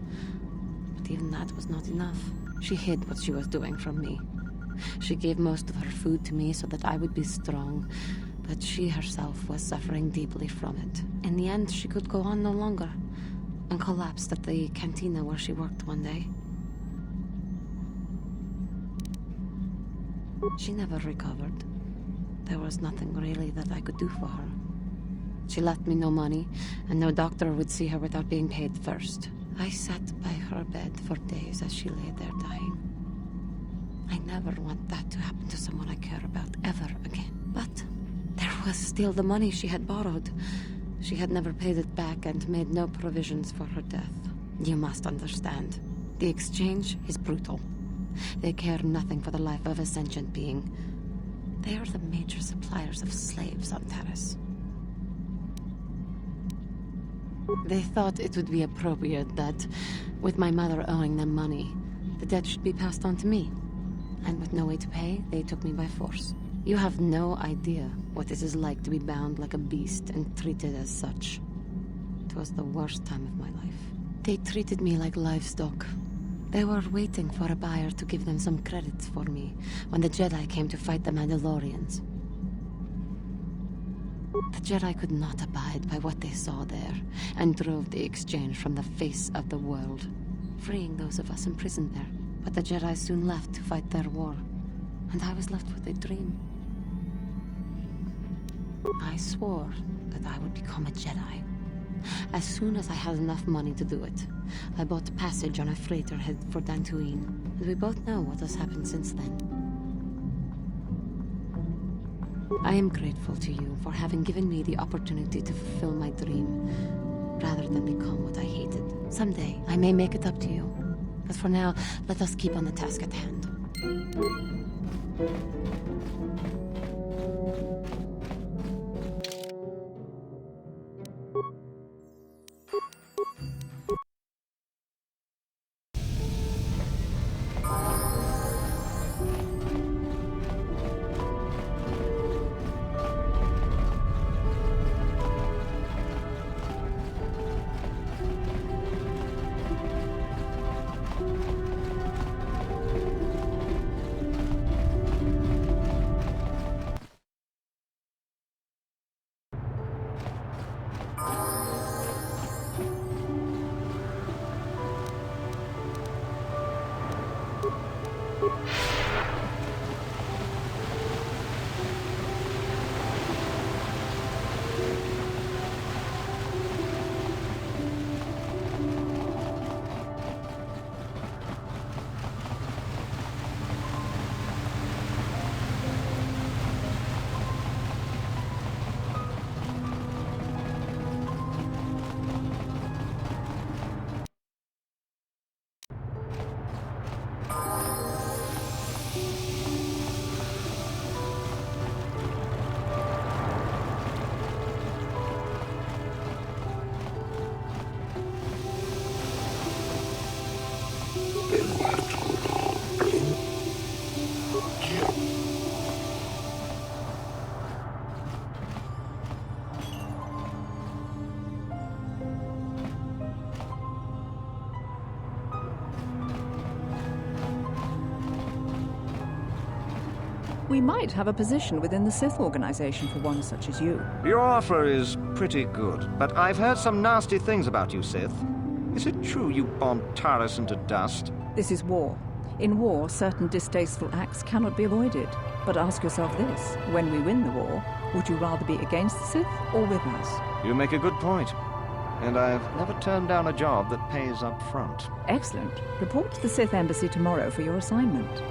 But even that was not enough. She hid what she was doing from me. She gave most of her food to me so that I would be strong, but she herself was suffering deeply from it. In the end, she could go on no longer, and collapsed at the cantina where she worked one day. She never recovered. There was nothing really that I could do for her. She left me no money, and no doctor would see her without being paid first. I sat by her bed for days as she lay there dying. I never want that to happen to someone I care about ever again. But there was still the money she had borrowed. She had never paid it back and made no provisions for her death. You must understand. The exchange is brutal. They care nothing for the life of a sentient being. They are the major suppliers of slaves on Taris. They thought it would be appropriate that, with my mother owing them money, the debt should be passed on to me. And with no way to pay, they took me by force. You have no idea what it is like to be bound like a beast and treated as such. It was the worst time of my life. They treated me like livestock. They were waiting for a buyer to give them some credits for me when the Jedi came to fight the Mandalorians. The Jedi could not abide by what they saw there, and drove the exchange from the face of the world, freeing those of us imprisoned there. But the Jedi soon left to fight their war, and I was left with a dream. I swore that I would become a Jedi. As soon as I had enough money to do it, I bought passage on a freighter headed for Dantooine, and we both know what has happened since then. I am grateful to you for having given me the opportunity to fulfill my dream, rather than become what I hated. Someday, I may make it up to you. But for now, let us keep on the task at hand. We might have a position within the Sith organization for one such as you. Your offer is pretty good, but I've heard some nasty things about you, Sith. Is it true you bombed Taris into dust? This is war. In war, certain distasteful acts cannot be avoided. But ask yourself this, when we win the war, would you rather be against the Sith or with us? You make a good point. And I've never turned down a job that pays up front. Excellent. Report to the Sith Embassy tomorrow for your assignment.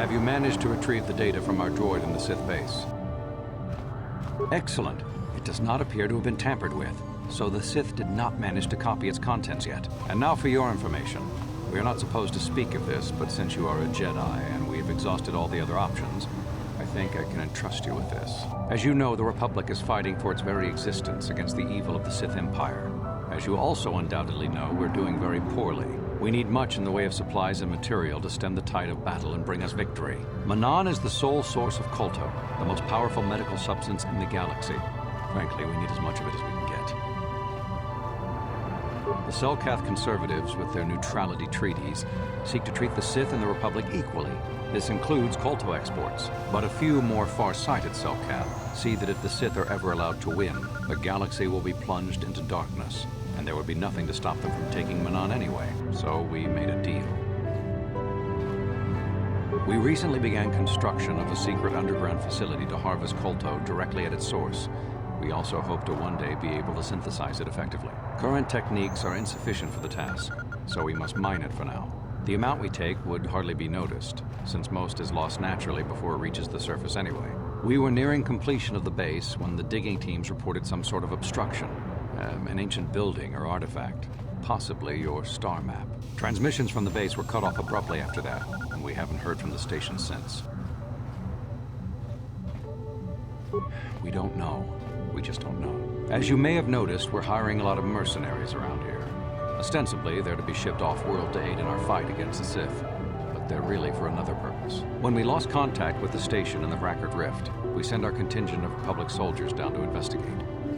Have you managed to retrieve the data from our droid in the Sith base? Excellent. It does not appear to have been tampered with, so the Sith did not manage to copy its contents yet. And now for your information. We are not supposed to speak of this, but since you are a Jedi and we have exhausted all the other options, I think I can entrust you with this. As you know, the Republic is fighting for its very existence against the evil of the Sith Empire. As you also undoubtedly know, we're doing very poorly. We need much in the way of supplies and material to stem the tide of battle and bring us victory. Manaan is the sole source of Kolto, the most powerful medical substance in the galaxy. Frankly, we need as much of it as we can get. The Selkath conservatives, with their neutrality treaties, seek to treat the Sith and the Republic equally. This includes Kolto exports, but a few more far-sighted Selkath see that if the Sith are ever allowed to win, the galaxy will be plunged into darkness, and there would be nothing to stop them from taking Manaan anyway, so we made a deal. We recently began construction of a secret underground facility to harvest Kolto directly at its source. We also hope to one day be able to synthesize it effectively. Current techniques are insufficient for the task, so we must mine it for now. The amount we take would hardly be noticed, since most is lost naturally before it reaches the surface anyway. We were nearing completion of the base when the digging teams reported some sort of obstruction. An ancient building or artifact, possibly your star map. Transmissions from the base were cut off abruptly after that, and we haven't heard from the station since. We don't know. We just don't know. As you may have noticed, we're hiring a lot of mercenaries around here. Ostensibly, they're to be shipped off-world to aid in our fight against the Sith, but they're really for another purpose. When we lost contact with the station in the Vrackard Rift, we sent our contingent of Republic soldiers down to investigate.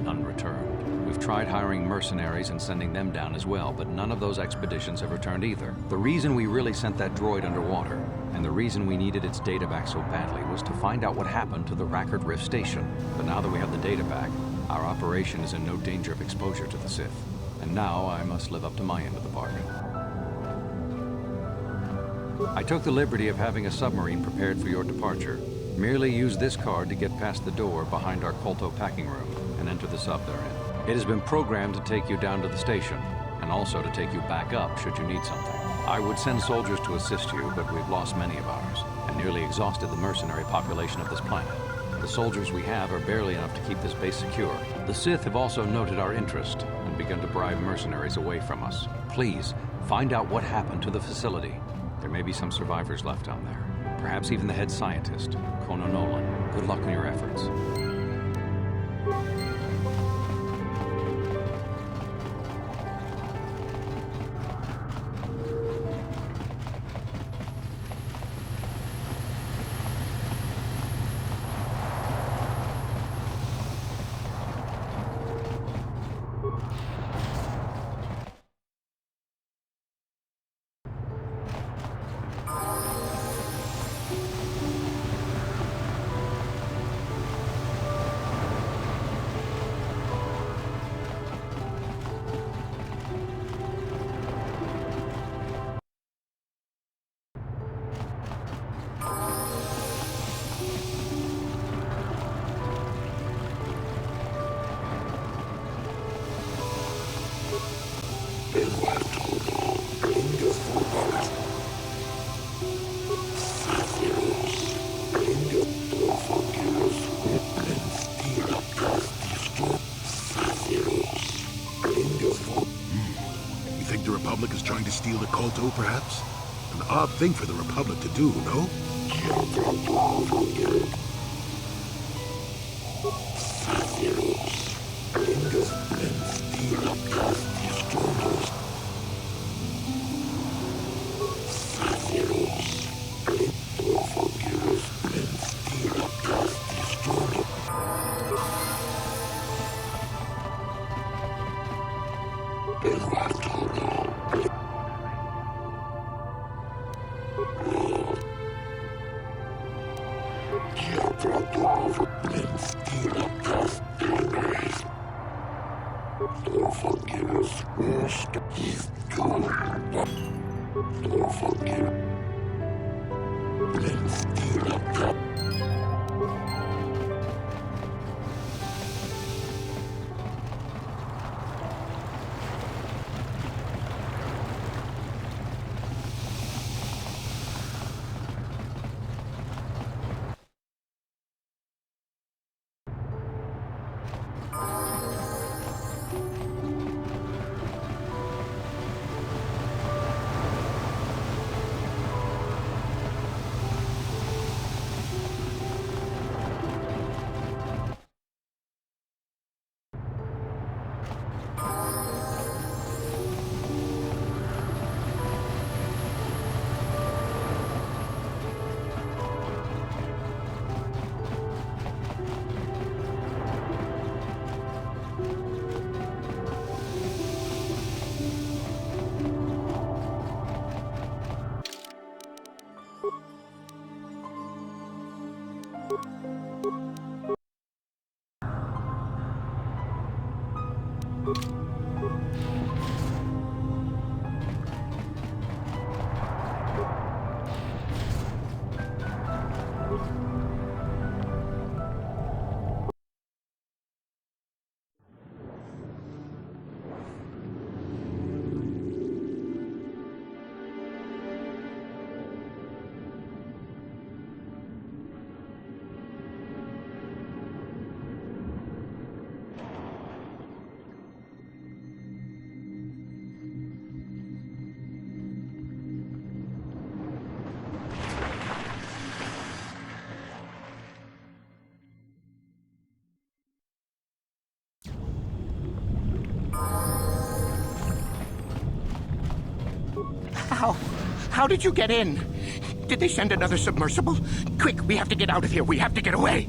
None returned. We've tried hiring mercenaries and sending them down as well, but none of those expeditions have returned either. The reason we really sent that droid underwater, and the reason we needed its data back so badly, was to find out what happened to the Vrackard Rift station. But now that we have the data back, our operation is in no danger of exposure to the Sith. And now I must live up to my end of the bargain. I took the liberty of having a submarine prepared for your departure. Merely use this card to get past the door behind our Kolto packing room and enter the sub therein. It has been programmed to take you down to the station, and also to take you back up should you need something. I would send soldiers to assist you, but we've lost many of ours, and nearly exhausted the mercenary population of this planet. The soldiers we have are barely enough to keep this base secure. The Sith have also noted our interest and begun to bribe mercenaries away from us. Please, find out what happened to the facility. There may be some survivors left down there. Perhaps even the head scientist, Kono Nolan. Good luck in your efforts. Trying to steal the Kolto, perhaps? An odd thing for the Republic to do, no? How did you get in? Did they send another submersible? Quick, we have to get out of here. We have to get away.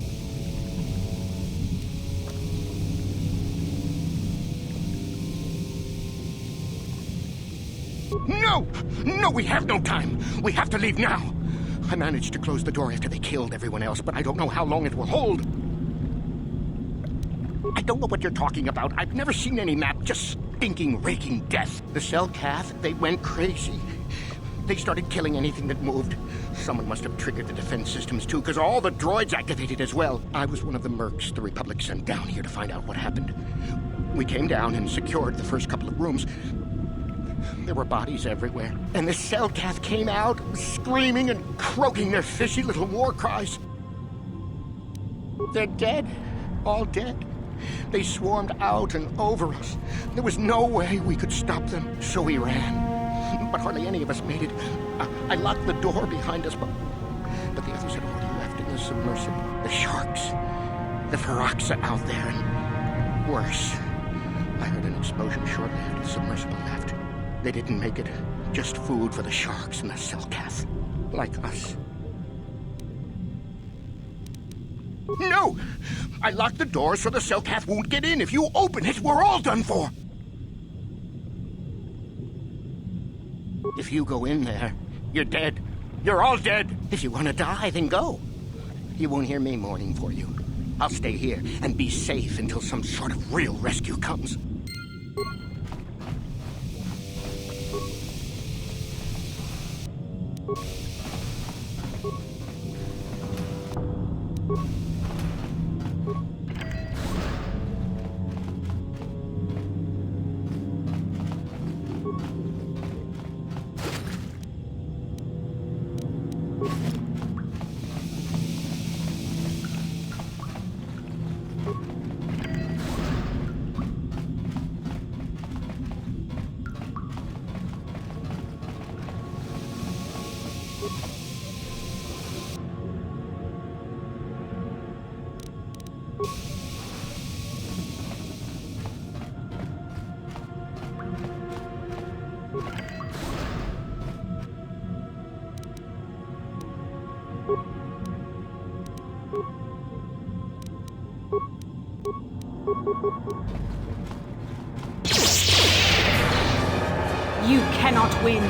No! No, we have no time. We have to leave now. I managed to close the door after they killed everyone else, but I don't know how long it will hold. I don't know what you're talking about. I've never seen any map, just stinking, raking death. The Selkath, they went crazy. They started killing anything that moved. Someone must have triggered the defense systems too, because all the droids activated as well. I was one of the mercs the Republic sent down here to find out what happened. We came down and secured the first couple of rooms. There were bodies everywhere, and the Selkath came out, screaming and croaking their fishy little war cries. They're dead. All dead. They swarmed out and over us. There was no way we could stop them, so we ran. But hardly any of us made it. I locked the door behind us, but the others had already left in the submersible. The sharks. The Ferox are out there, and worse. I heard an explosion shortly after the submersible left. They didn't make it. Just food for the sharks and the Selkath. Like us. No! I locked the door so the Selkath won't get in. If you open it, we're all done for. If you go in there, you're dead. You're all dead. If you want to die, then go. You won't hear me mourning for you. I'll stay here and be safe until some sort of real rescue comes. You cannot win.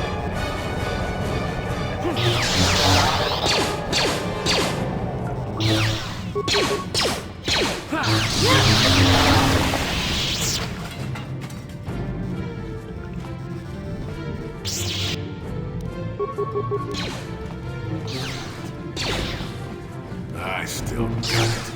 I still got it.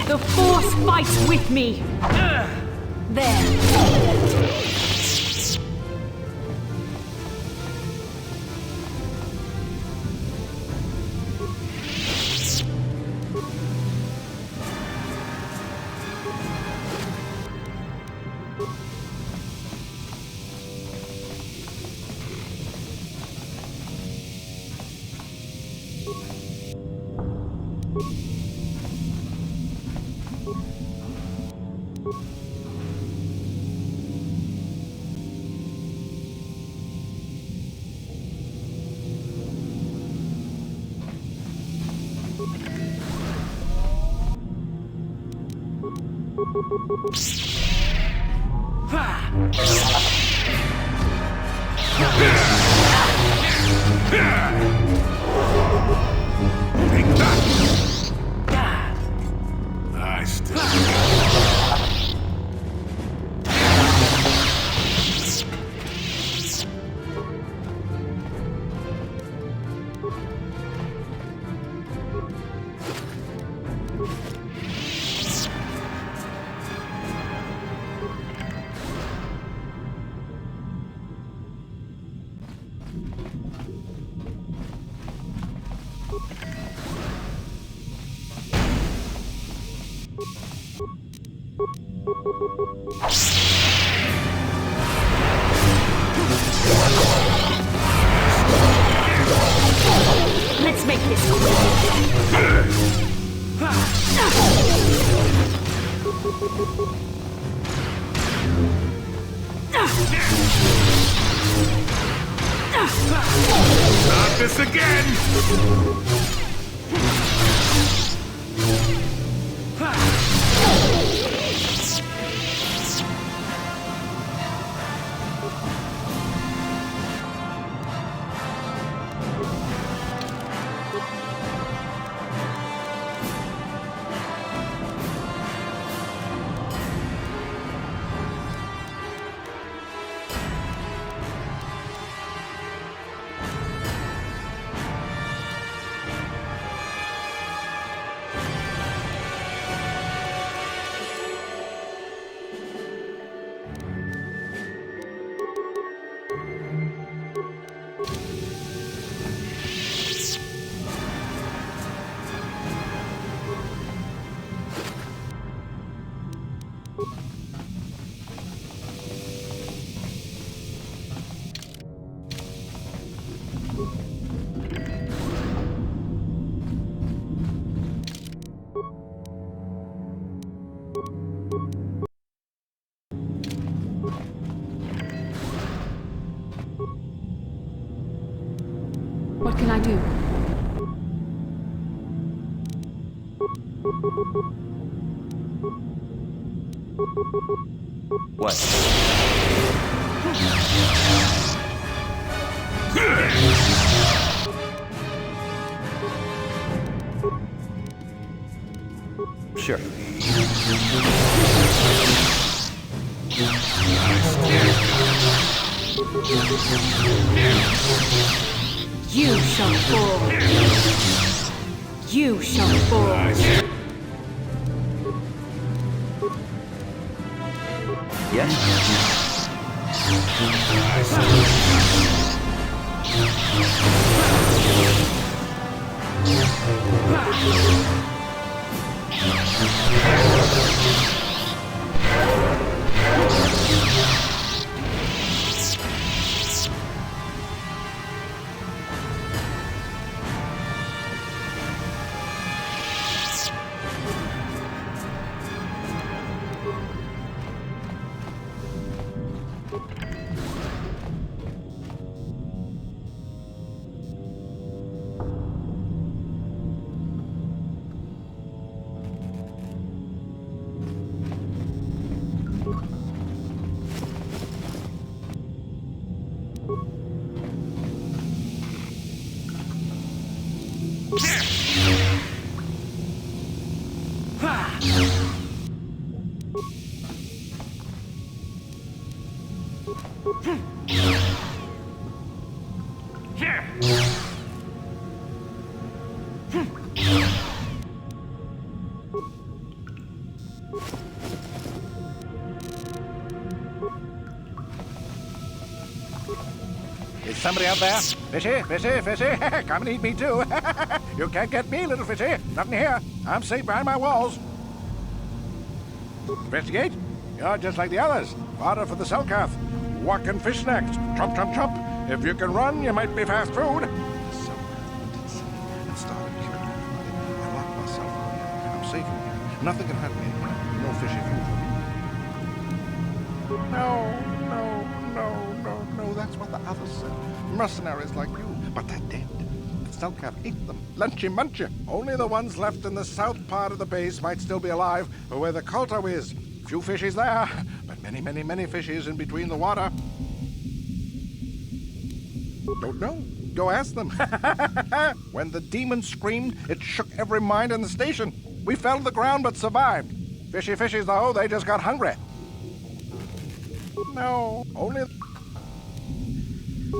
The Force fights with me. There. I still Let's make this quick. Not this again! What can I do? What? Sure. You shall fall. You shall fall. Yes? Is somebody out there? Fishy, fishy, fishy. Come and eat me too. You can't get me, little fishy. Nothing here. I'm safe behind my walls. Investigate? You're just like the others. Fodder for the cell calf. Walking fish snacks. Chomp, chomp, chomp. If you can run, you might be fast food. And started killing everybody. I locked myself in here. I'm safe in here. Nothing can hurt me in here. No fishy food for me. No. That's what the others said. Mercenaries like you. But they're dead. The cell calf ate them. Lunchy munchy. Only the ones left in the south part of the base might still be alive, where the Colto is. Few fishies there, but many, many, many fishies in between the water. Don't know. Go ask them. When the demon screamed, it shook every mind in the station. We fell to the ground but survived. Fishy fishies, though, they just got hungry. No, only...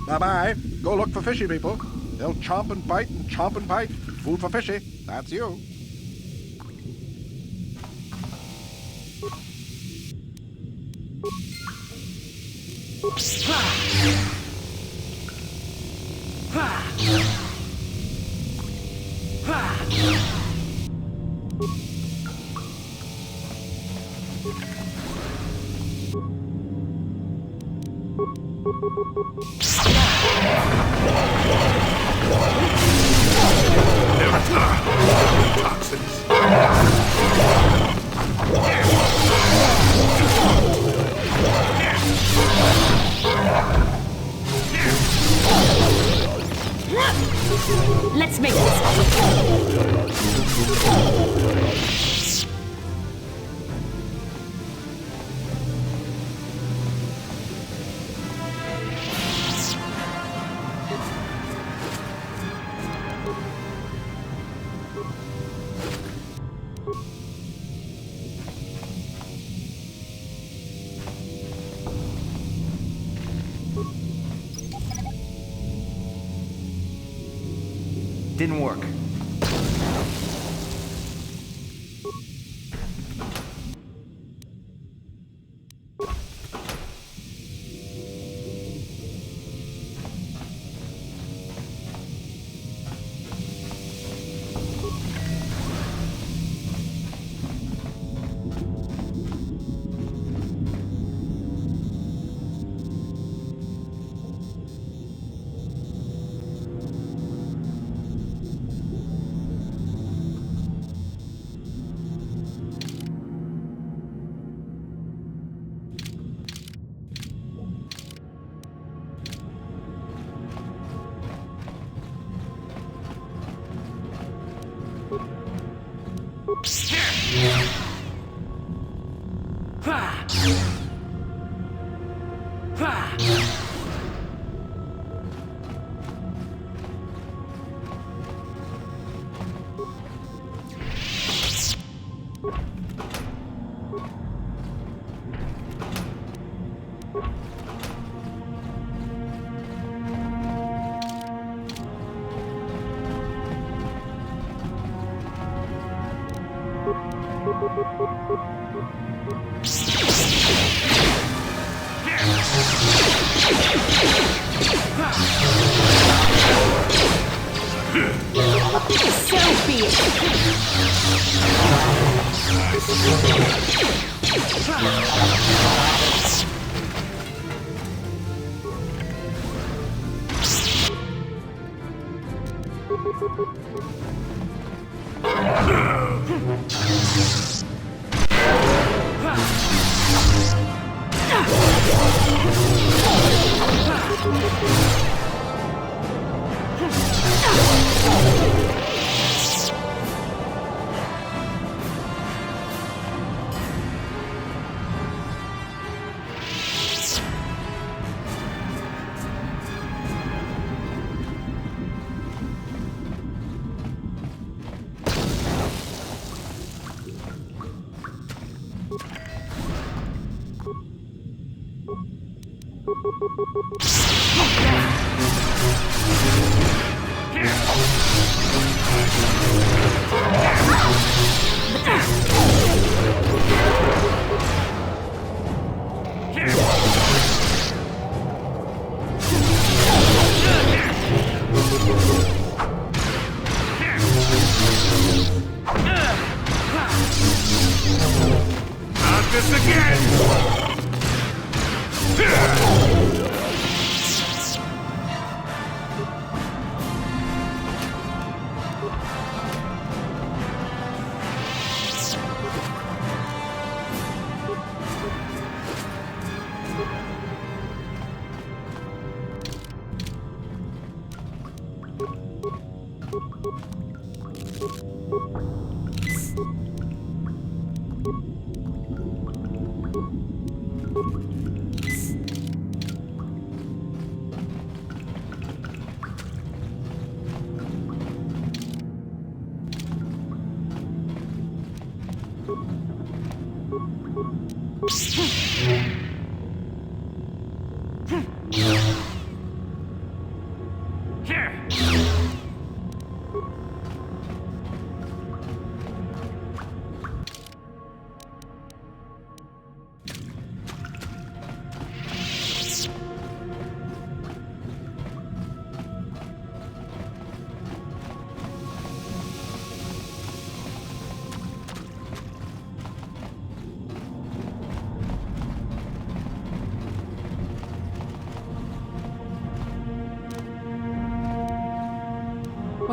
Bye-bye. Go look for fishy people. They'll chomp and bite and chomp and bite. Food for fishy. That's you. Let's make this quick. Didn't work. So be Not this again!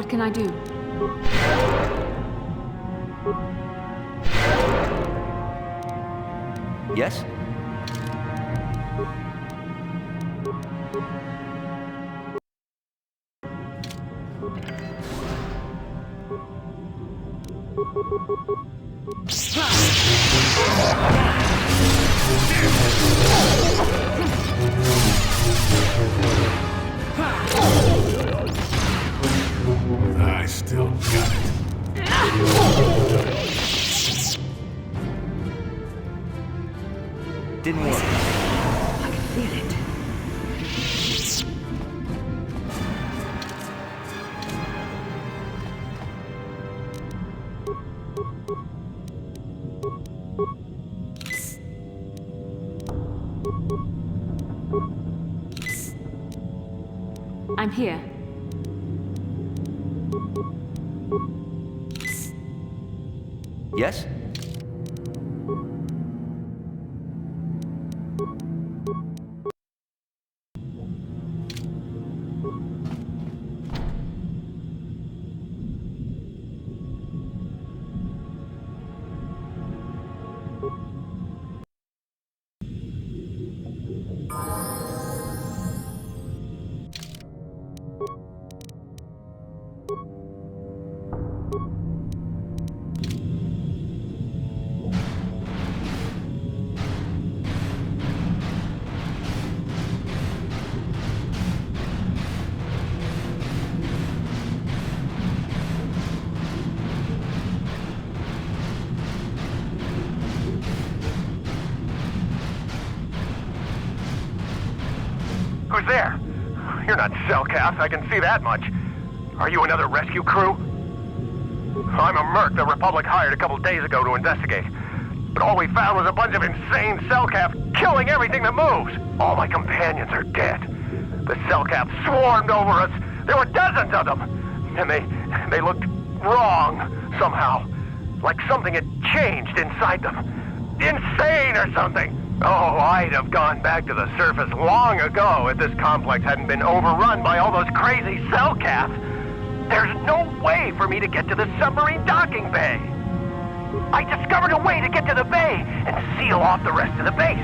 What can I do? Yes? I still got it. Didn't work. I can feel it. I'm here. Yes? Who's there? You're not Cellcast, I can see that much. Are you another rescue crew? I'm a merc the Republic hired a couple days ago to investigate. But all we found was a bunch of insane Cellcast killing everything that moves. All my companions are dead. The Cellcast swarmed over us. There were dozens of them. And they looked wrong, somehow. Like something had changed inside them. Insane or something. Oh, I'd have gone back to the surface long ago if this complex hadn't been overrun by all those crazy Cellcasts. There's no way for me to get to the submarine docking bay. I discovered a way to get to the bay and seal off the rest of the base.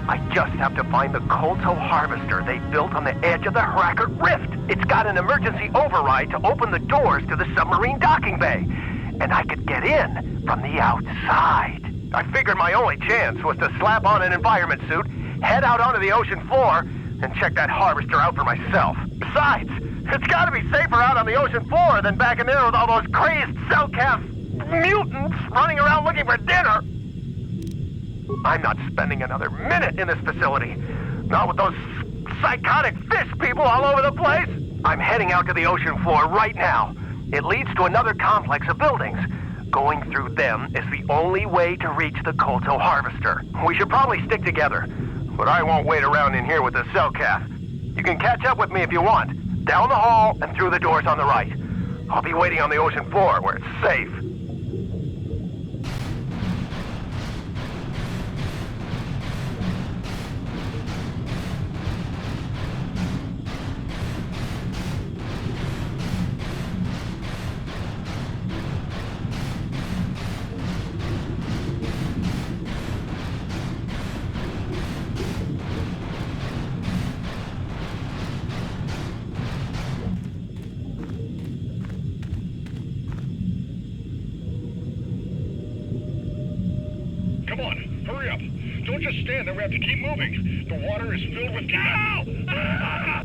I just have to find the Kolto harvester they built on the edge of the Harakert Rift. It's got an emergency override to open the doors to the submarine docking bay. And I could get in from the outside. I figured my only chance was to slap on an environment suit, head out onto the ocean floor, and check that harvester out for myself. Besides, it's gotta be safer out on the ocean floor than back in there with all those crazed Cellcast mutants running around looking for dinner. I'm not spending another minute in this facility. Not with those psychotic fish people all over the place. I'm heading out to the ocean floor right now. It leads to another complex of buildings. Going through them is the only way to reach the Kolto harvester. We should probably stick together, but I won't wait around in here with the Cellcast. You can catch up with me if you want. Down the hall and through the doors on the right. I'll be waiting on the ocean floor where it's safe. Come on, hurry up. Don't just stand there, we have to keep moving. The water is filled with... Ow! Ah!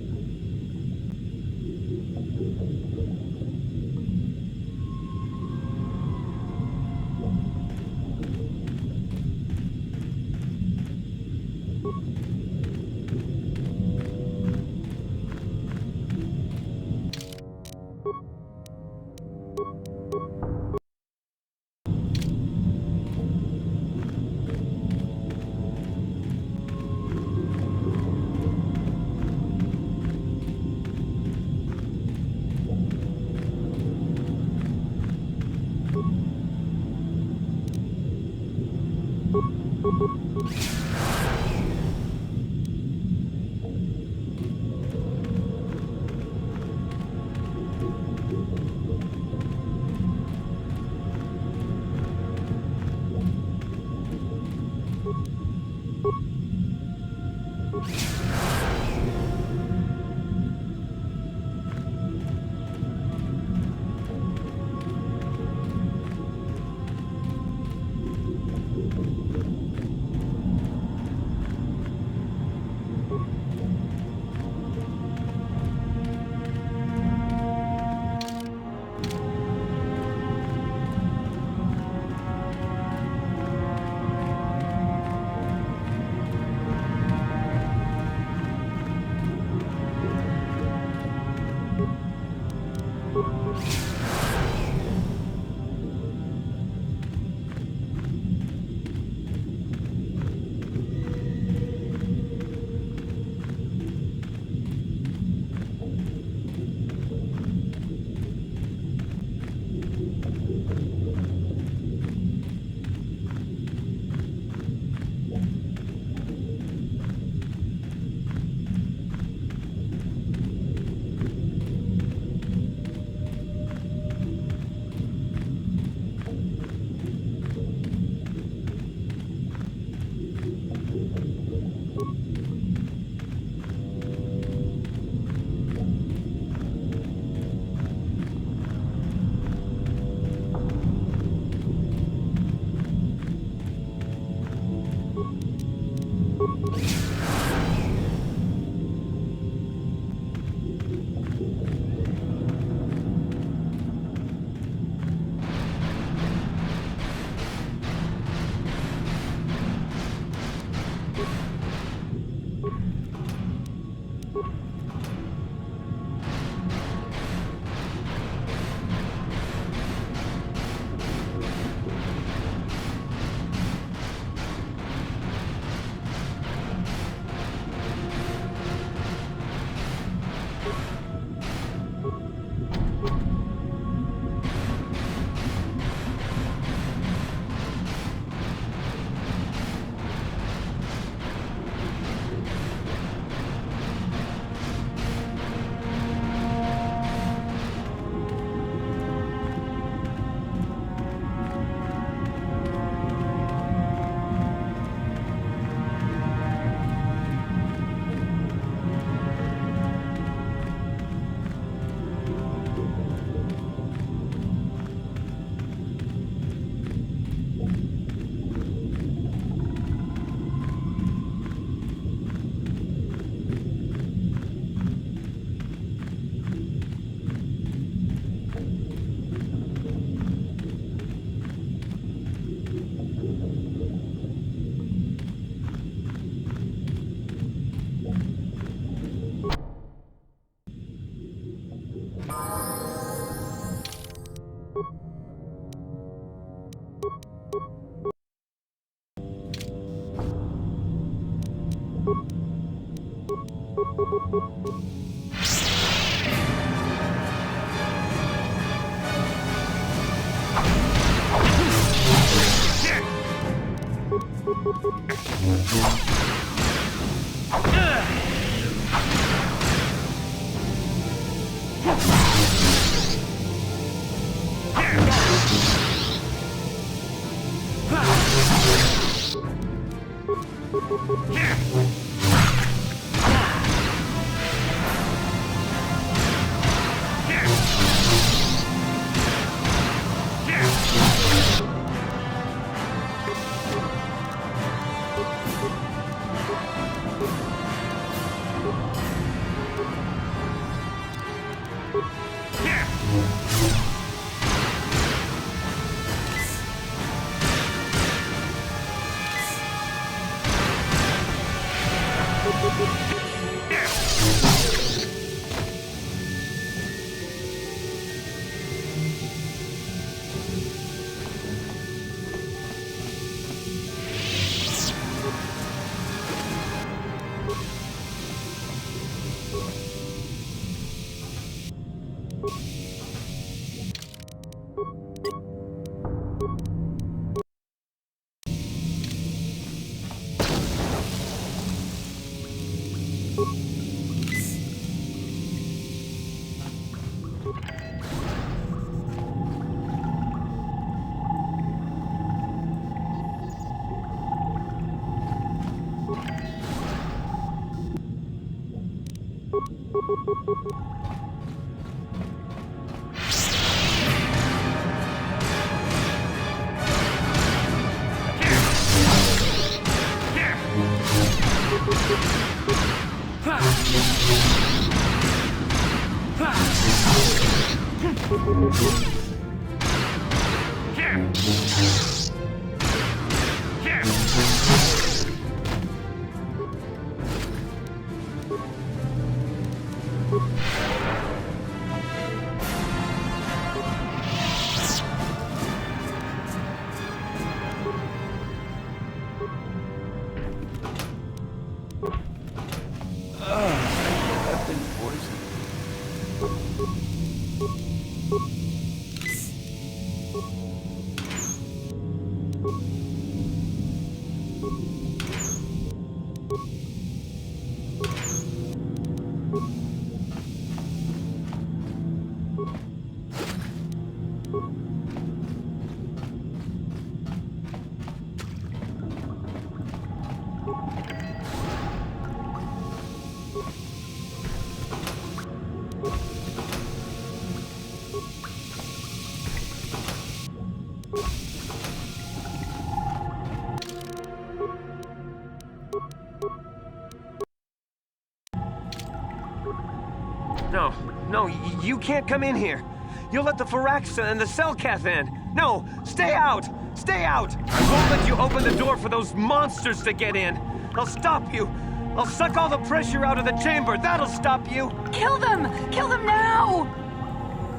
No, you can't come in here. You'll let the Firaxa and the Selkath in. No, stay out! Stay out! I won't let you open the door for those monsters to get in. I'll stop you. I'll suck all the pressure out of the chamber. That'll stop you. Kill them! Kill them now!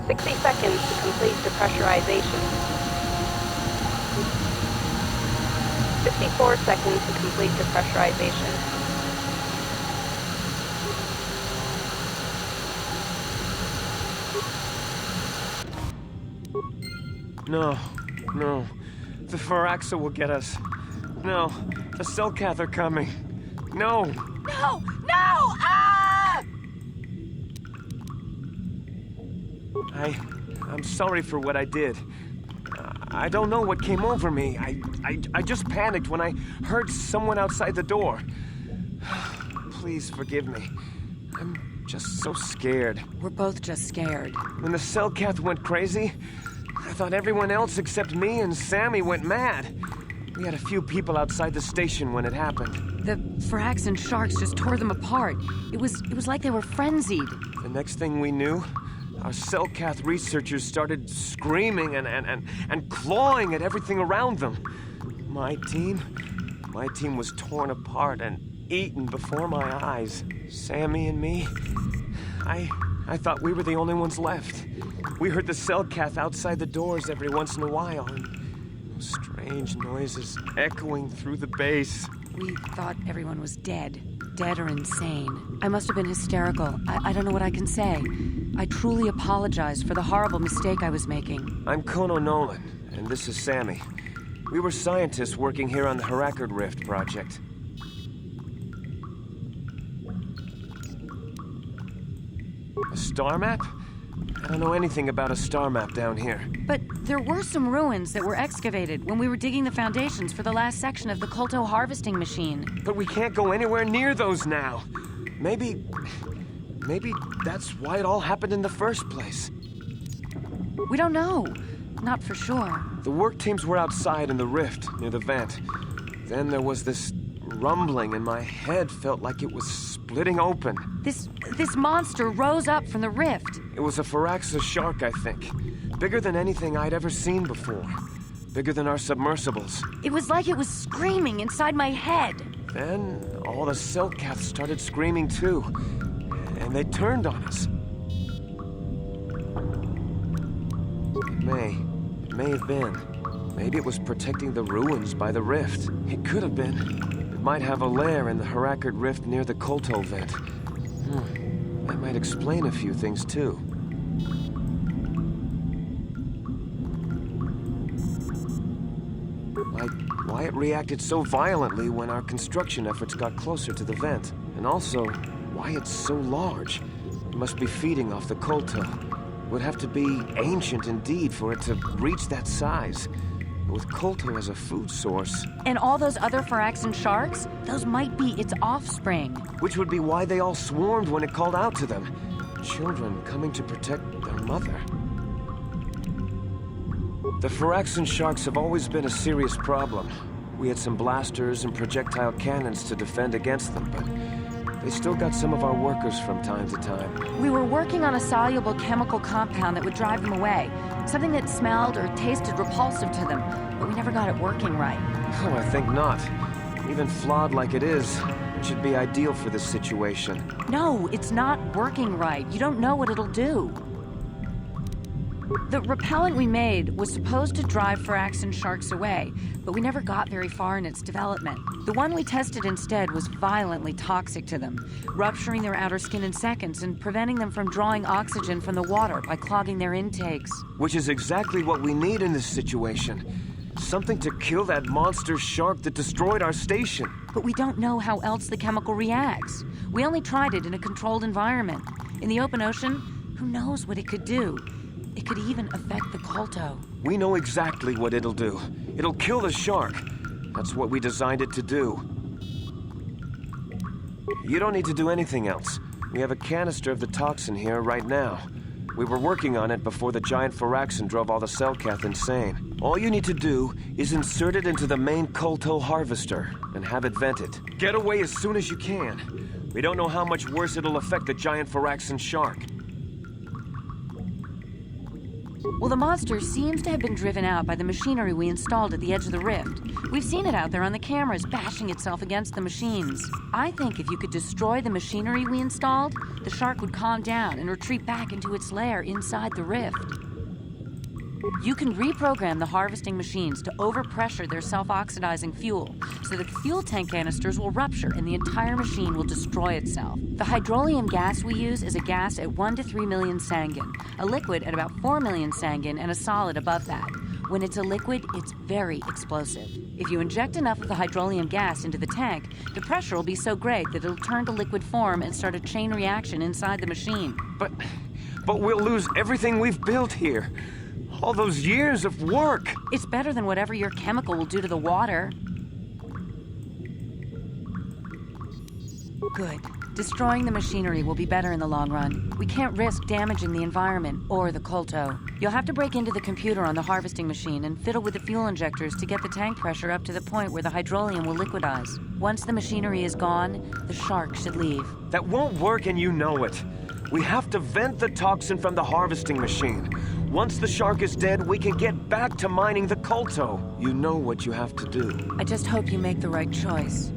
60 seconds to complete depressurization. 54 seconds to complete depressurization. No. The Firaxa will get us. No, the Selkath are coming. No! No! Ah! I'm sorry for what I did. I don't know what came over me. I just panicked when I heard someone outside the door. Please forgive me. I'm just so scared. We're both just scared. When the Selkath went crazy, I thought everyone else except me and Sammy went mad. We had a few people outside the station when it happened. The frags and sharks just tore them apart. It was like they were frenzied. The next thing we knew, our Selkath researchers started screaming and clawing at everything around them. My team was torn apart and eaten before my eyes. Sammy and me, I thought we were the only ones left. We heard the Selkath outside the doors every once in a while, and those strange noises echoing through the base. We thought everyone was dead. dead or insane. I must have been hysterical. I don't know what I can say. I truly apologize for the horrible mistake I was making. I'm Kono Nolan, and this is Sammy. We were scientists working here on the Harakard Rift project. A star map? I don't know anything about a star map down here. But there were some ruins that were excavated when we were digging the foundations for the last section of the Kolto harvesting machine. But we can't go anywhere near those now. Maybe that's why it all happened in the first place. We don't know. Not for sure. The work teams were outside in the rift, near the vent. Then there was this rumbling, and my head felt like it was splitting open. This monster rose up from the rift. It was a Firaxa shark, I think. Bigger than anything I'd ever seen before. Bigger than our submersibles. It was like it was screaming inside my head. Then all the Selkaths started screaming too. And they turned on us. It may have been. Maybe it was protecting the ruins by the rift. It could have been. It might have a lair in the Harakard Rift near the Kolto vent. That might explain a few things too. Like why it reacted so violently when our construction efforts got closer to the vent. And also, why it's so large. It must be feeding off the Kolto. Would have to be ancient indeed for it to reach that size. With Kolto as a food source. And all those other Firaxan sharks? Those might be its offspring. Which would be why they all swarmed when it called out to them. Children coming to protect their mother. The Firaxan sharks have always been a serious problem. We had some blasters and projectile cannons to defend against them, but they still got some of our workers from time to time. We were working on a soluble chemical compound that would drive them away. Something that smelled or tasted repulsive to them, but we never got it working right. Oh, I think not. Even flawed like it is, it should be ideal for this situation. No, it's not working right. You don't know what it'll do. The repellent we made was supposed to drive Firaxan sharks away, but we never got very far in its development. The one we tested instead was violently toxic to them, rupturing their outer skin in seconds and preventing them from drawing oxygen from the water by clogging their intakes. Which is exactly what we need in this situation. Something to kill that monster shark that destroyed our station. But we don't know how else the chemical reacts. We only tried it in a controlled environment. In the open ocean, who knows what it could do? It could even affect the Kolto. We know exactly what it'll do. It'll kill the shark. That's what we designed it to do. You don't need to do anything else. We have a canister of the toxin here right now. We were working on it before the giant Firaxan drove all the Selkath insane. All you need to do is insert it into the main Kolto harvester and have it vented. Get away as soon as you can. We don't know how much worse it'll affect the giant Firaxan shark. Well, the monster seems to have been driven out by the machinery we installed at the edge of the rift. We've seen it out there on the cameras, bashing itself against the machines. I think if you could destroy the machinery we installed, the shark would calm down and retreat back into its lair inside the rift. You can reprogram the harvesting machines to overpressure their self-oxidizing fuel so that the fuel tank canisters will rupture and the entire machine will destroy itself. The hydrolium gas we use is a gas at 1 to 3 million sangin, a liquid at about 4 million sangin, and a solid above that. When it's a liquid, it's very explosive. If you inject enough of the hydrolium gas into the tank, the pressure will be so great that it'll turn to liquid form and start a chain reaction inside the machine. But we'll lose everything we've built here. All those years of work! It's better than whatever your chemical will do to the water. Good. Destroying the machinery will be better in the long run. We can't risk damaging the environment or the Kolto. You'll have to break into the computer on the harvesting machine and fiddle with the fuel injectors to get the tank pressure up to the point where the hydrolium will liquidize. Once the machinery is gone, the shark should leave. That won't work and you know it. We have to vent the toxin from the harvesting machine. Once the shark is dead, we can get back to mining the Kolto. You know what you have to do. I just hope you make the right choice.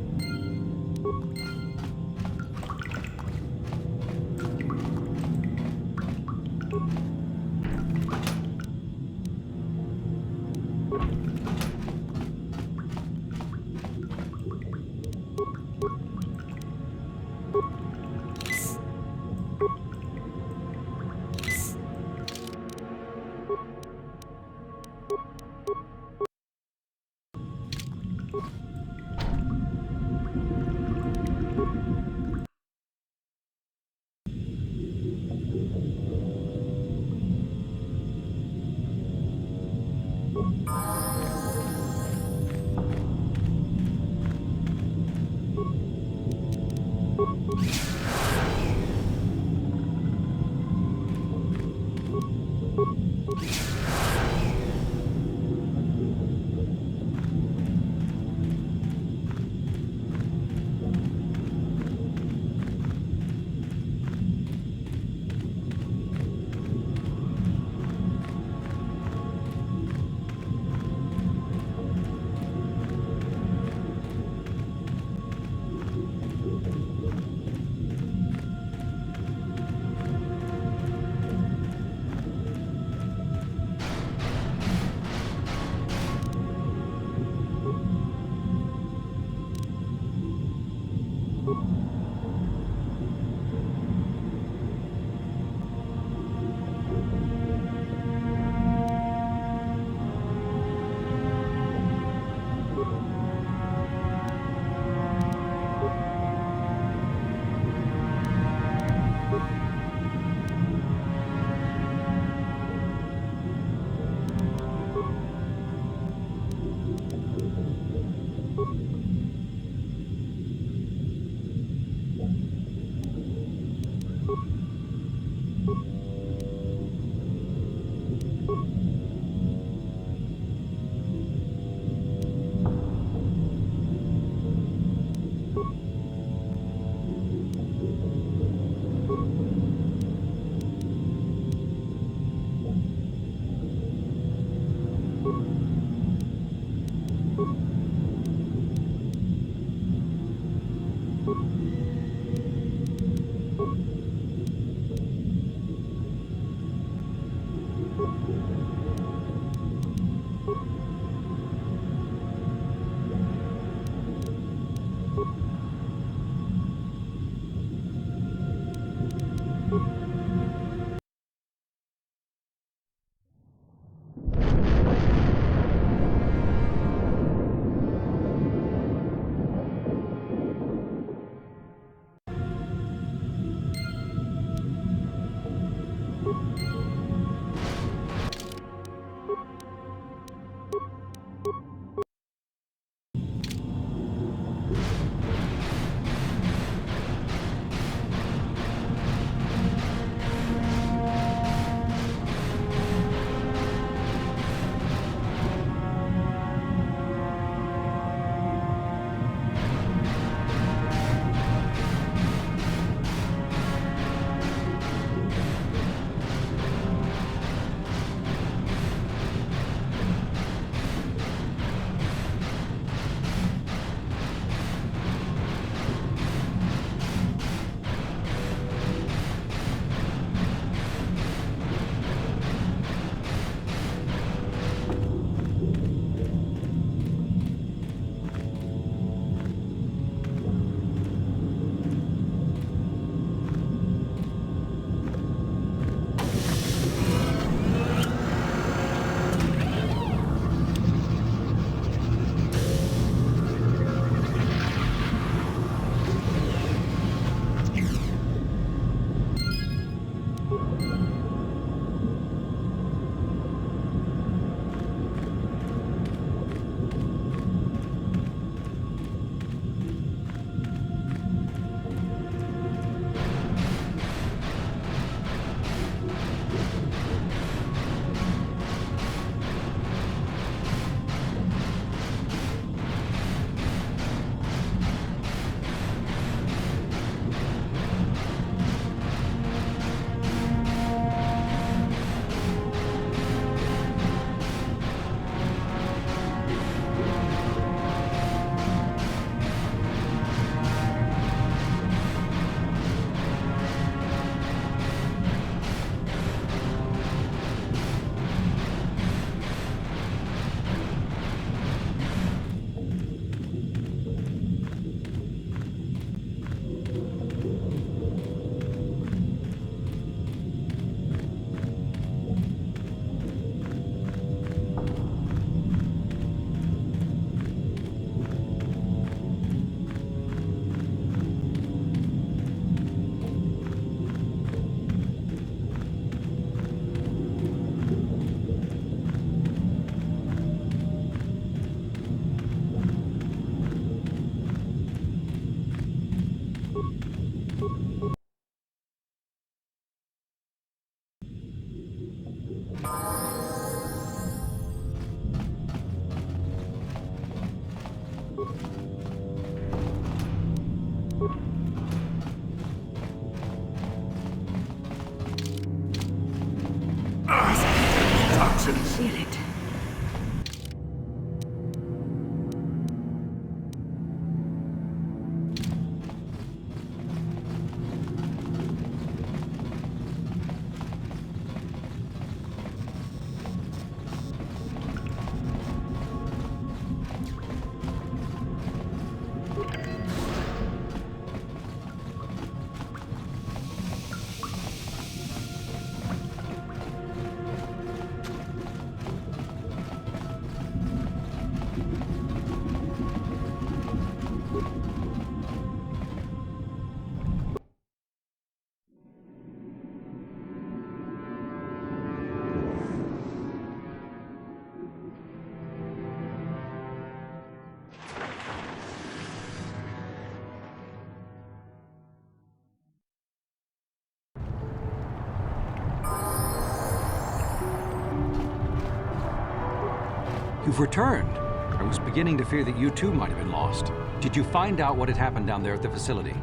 You've returned. I was beginning to fear that you too might have been lost. Did you find out what had happened down there at the facility?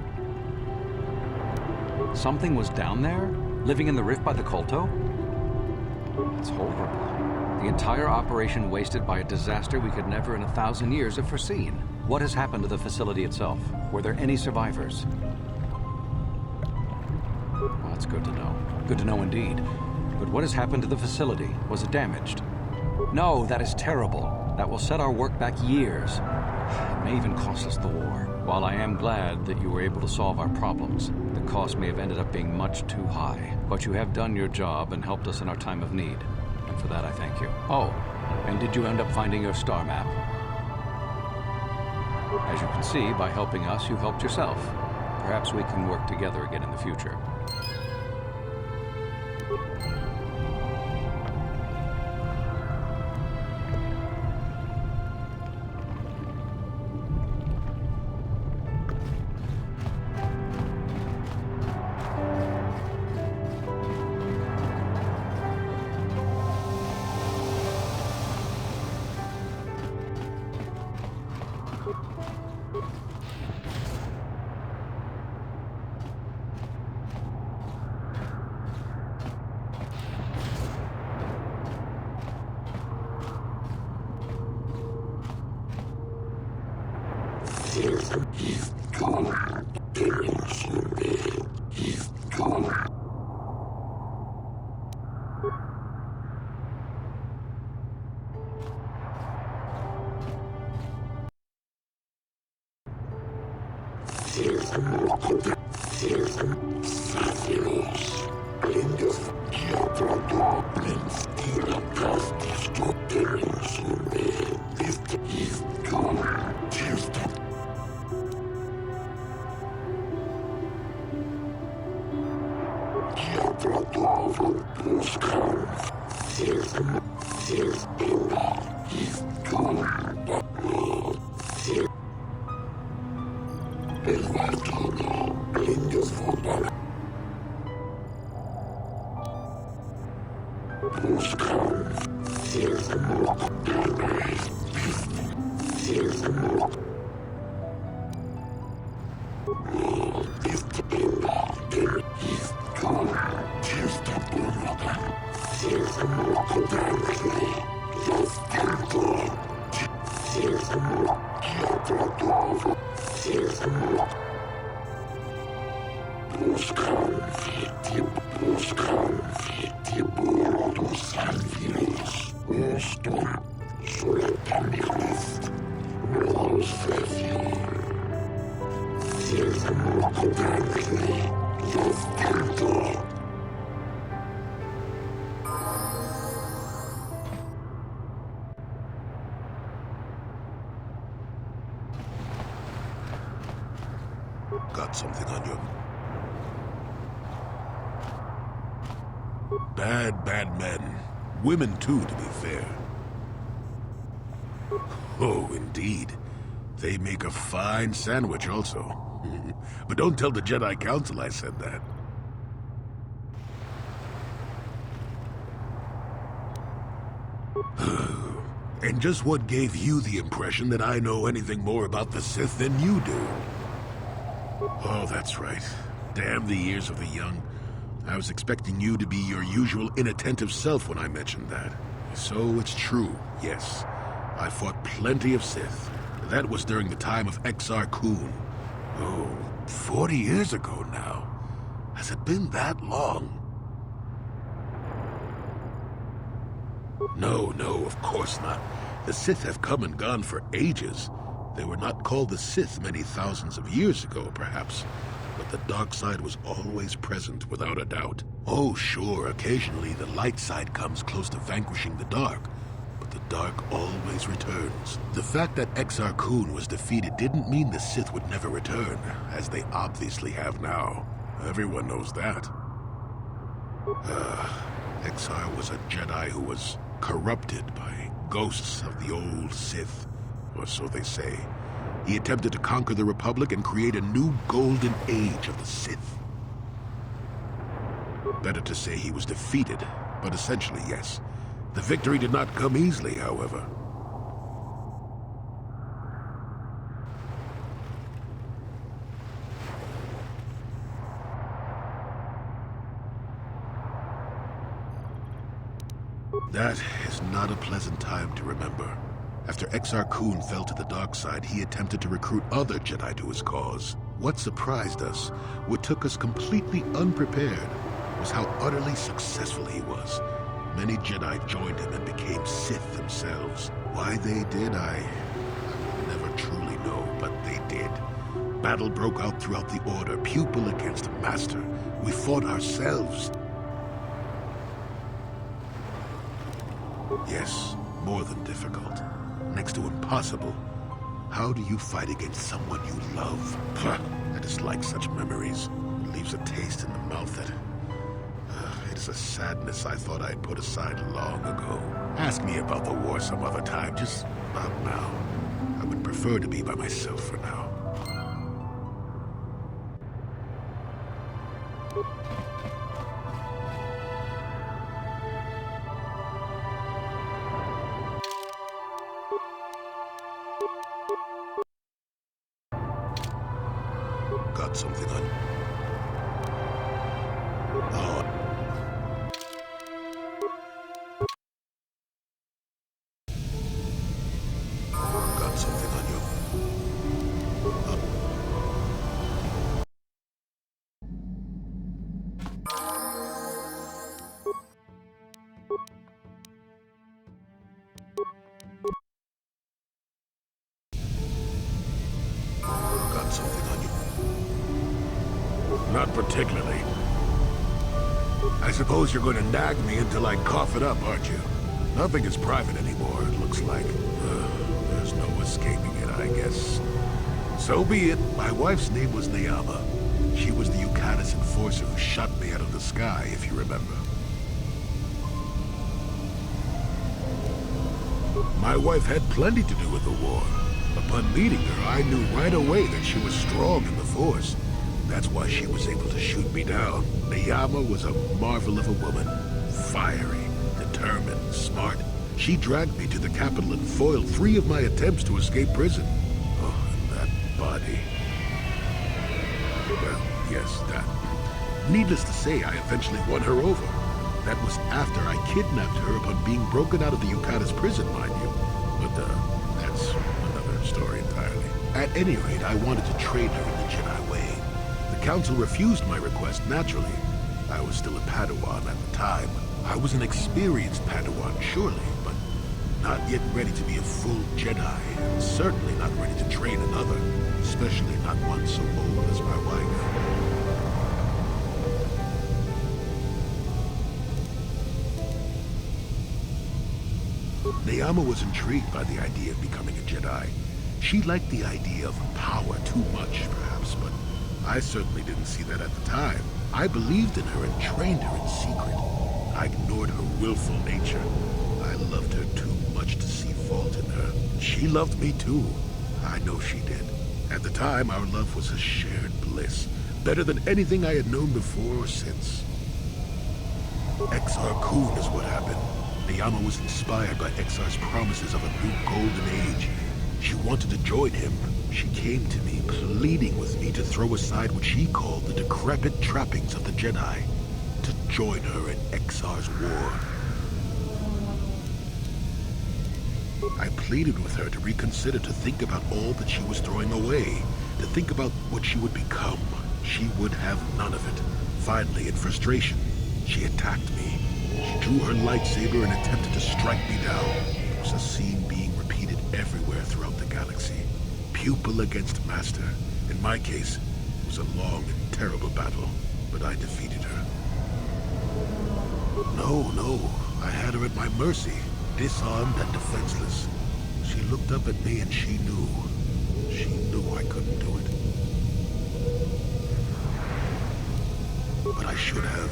Something was down there? Living in the rift by the Kolto? It's horrible. The entire operation wasted by a disaster we could never in 1,000 years have foreseen. What has happened to the facility itself? Were there any survivors? Well, that's good to know. Good to know indeed. But what has happened to the facility? Was it damaged? No, that is terrible. That will set our work back years. It may even cost us the war. While I am glad that you were able to solve our problems, the cost may have ended up being much too high. But you have done your job and helped us in our time of need. And for that I thank you. Oh, and did you end up finding your star map? As you can see, by helping us, you helped yourself. Perhaps we can work together again in the future. Got something on you? Bad men. Women too, to be fair. Oh, indeed. They make a fine sandwich also. But don't tell the Jedi Council I said that. And just what gave you the impression that I know anything more about the Sith than you do? Oh, that's right. Damn the ears of the young. I was expecting you to be your usual inattentive self when I mentioned that. So it's true, yes. I fought plenty of Sith. That was during the time of Exar Kun. Oh, 40 years ago now. Has it been that long? No, of course not. The Sith have come and gone for ages. They were not called the Sith many thousands of years ago, perhaps. But the dark side was always present, without a doubt. Oh, sure, occasionally the light side comes close to vanquishing the dark. But the dark always returns. The fact that Exar Kun was defeated didn't mean the Sith would never return, as they obviously have now. Everyone knows that. Exar was a Jedi who was corrupted by ghosts of the old Sith, or so they say. He attempted to conquer the Republic and create a new golden age of the Sith. Better to say he was defeated, but essentially, yes. The victory did not come easily, however. That is not a pleasant time to remember. After Exar Kun fell to the dark side, he attempted to recruit other Jedi to his cause. What surprised us, what took us completely unprepared, was how utterly successful he was. Many Jedi joined him and became Sith themselves. Why they did, I will never truly know, but they did. Battle broke out throughout the Order, pupil against master. We fought ourselves. Yes, more than difficult. Next to impossible. How do you fight against someone you love? I dislike such memories. It leaves a taste in the mouth that... it is a sadness I thought I'd put aside long ago. Ask me about the war some other time, just not now. I would prefer to be by myself for now. Got something on... Oh. Got something on you. Got something on you. Not particularly. I suppose you're going to nag me until I cough it up, aren't you? Nothing is private anymore, it looks like. There's no escaping it, I guess. So be it. My wife's name was Neyama. She was the Yukatis enforcer who shot me out of the sky, if you remember. My wife had plenty to do with the war. Upon meeting her, I knew right away that she was strong in the Force. That's why she was able to shoot me down. Neyama was a marvel of a woman. Fiery, determined, smart. She dragged me to the capital and foiled 3 of my attempts to escape prison. Oh, and that body. Well, yes, that. Needless to say, I eventually won her over. That was after I kidnapped her upon being broken out of the Yukatis prison, mind you. But, that's another story entirely. At any rate, I wanted to train her in the Jedi way. The Council refused my request, naturally. I was still a Padawan at the time. I was an experienced Padawan, surely, but not yet ready to be a full Jedi, and certainly not ready to train another, especially not one so old as my wife. Neyama was intrigued by the idea of becoming a Jedi. She liked the idea of power too much, perhaps, but I certainly didn't see that at the time. I believed in her and trained her in secret. I ignored her willful nature. I loved her too much to see fault in her. She loved me too. I know she did. At the time, our love was a shared bliss. Better than anything I had known before or since. Exar Kun is what happened. Neyama was inspired by Exar's promises of a new golden age. She wanted to join him. She came to me, pleading with me to throw aside what she called the decrepit trappings of the Jedi, to join her in Exar's war. I pleaded with her to reconsider, to think about all that she was throwing away, to think about what she would become. She would have none of it. Finally, in frustration, she attacked me. She drew her lightsaber and attempted to strike me down. It was a scene being repeated everywhere throughout the galaxy. Pupil against master. In my case, it was a long and terrible battle, but I defeated her. No, I had her at my mercy, disarmed and defenseless. She looked up at me and she knew I couldn't do it. But I should have.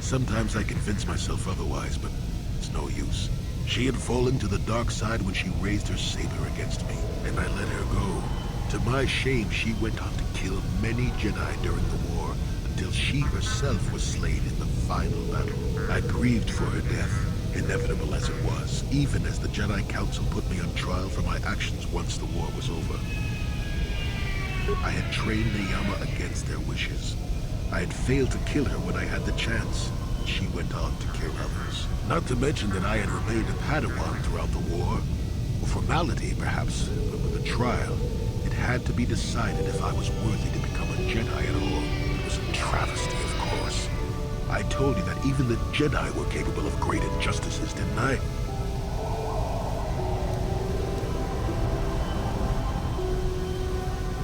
Sometimes I convince myself otherwise, but it's no use. She had fallen to the dark side when she raised her saber against me, and I let her go. To my shame, she went on to kill many Jedi during the war, until she herself was slain in the final battle. I grieved for her death, inevitable as it was, even as the Jedi Council put me on trial for my actions once the war was over. I had trained Neyama against their wishes. I had failed to kill her when I had the chance. she went on to kill others. Not to mention that I had remained a Padawan throughout the war. A formality, perhaps, but with a trial, it had to be decided if I was worthy to become a Jedi at all. It was a travesty, of course. I told you that even the Jedi were capable of great injustices, didn't I?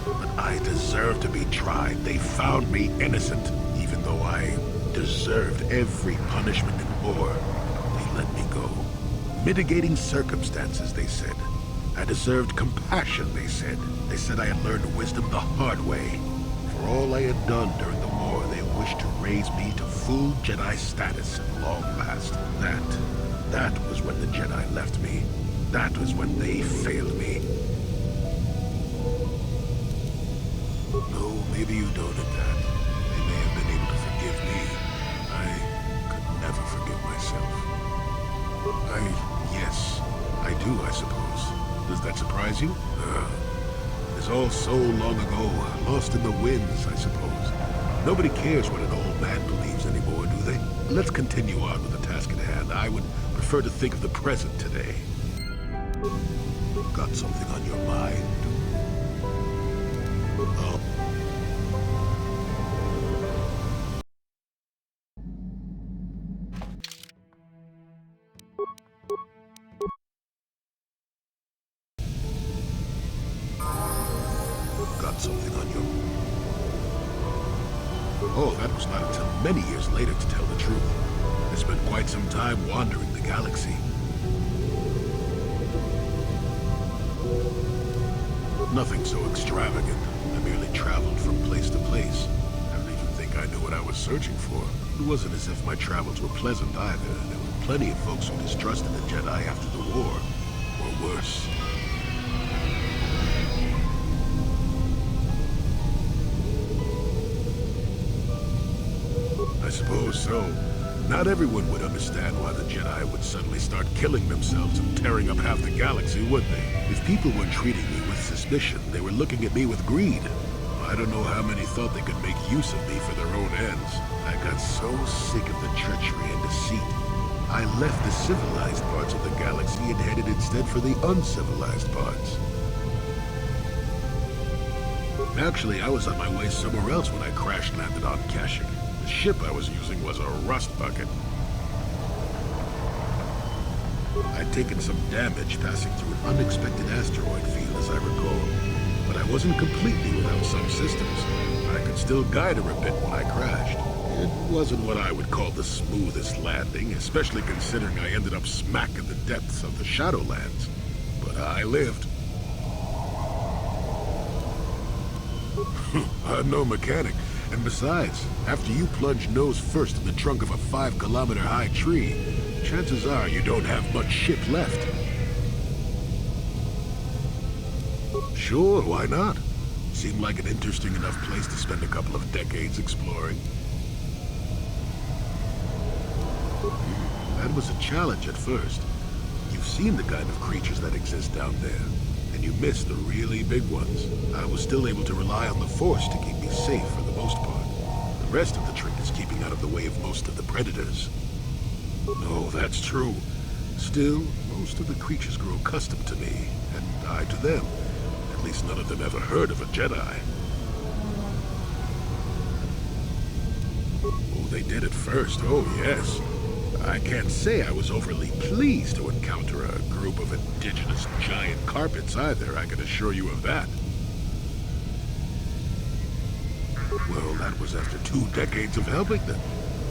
But I deserved to be tried. They found me innocent, even though I deserved every punishment in war. They let me go. Mitigating circumstances, they said. I deserved compassion, they said. They said I had learned wisdom the hard way. For all I had done during the war, they wished to raise me to full Jedi status at long last. That was when the Jedi left me. That was when they failed me. No, maybe you don't at that. They may have been able to forgive me. I could never forgive myself. Yes, I do, I suppose. Does that surprise you? It's all so long ago, lost in the winds, I suppose. Nobody cares what an old man believes anymore, do they? Let's continue on with the task at hand. I would prefer to think of the present today. Got something on your mind? Oh. Got something on you. Oh, that was not until many years later, to tell the truth. I spent quite some time wandering the galaxy. Nothing so extravagant. I merely traveled from place to place. I don't even think I knew what I was searching for. It wasn't as if my travels were pleasant either. There were plenty of folks who distrusted the Jedi after the war, or worse. I suppose so. Not everyone would understand why the Jedi would suddenly start killing themselves and tearing up half the galaxy, would they? If people were treating me with suspicion, they were looking at me with greed. I don't know how many thought they could make use of me for their own ends. I got so sick of the treachery and deceit. I left the civilized parts of the galaxy and headed instead for the uncivilized parts. Actually, I was on my way somewhere else when I crash-landed on Kashyyyk. The ship I was using was a rust bucket. I'd taken some damage passing through an unexpected asteroid field, as I recall. But I wasn't completely without some systems. I could still guide her a bit when I crashed. It wasn't what I would call the smoothest landing, especially considering I ended up smack in the depths of the Shadowlands. But I lived. I'm no mechanic. And besides, after you plunge nose first in the trunk of a 5-kilometer-high tree, chances are you don't have much ship left. Sure, why not? Seemed like an interesting enough place to spend a couple of decades exploring. That was a challenge at first. You've seen the kind of creatures that exist down there, and you missed the really big ones. I was still able to rely on the Force to keep me safe for the most part. The rest of the trick is keeping out of the way of most of the predators. No, that's true. Still, most of the creatures grow accustomed to me, and I to them. At least none of them ever heard of a Jedi. Oh, they did at first, oh yes. I can't say I was overly pleased to encounter a group of indigenous giant carpets either, I can assure you of that. Well, that was after 2 decades of helping them.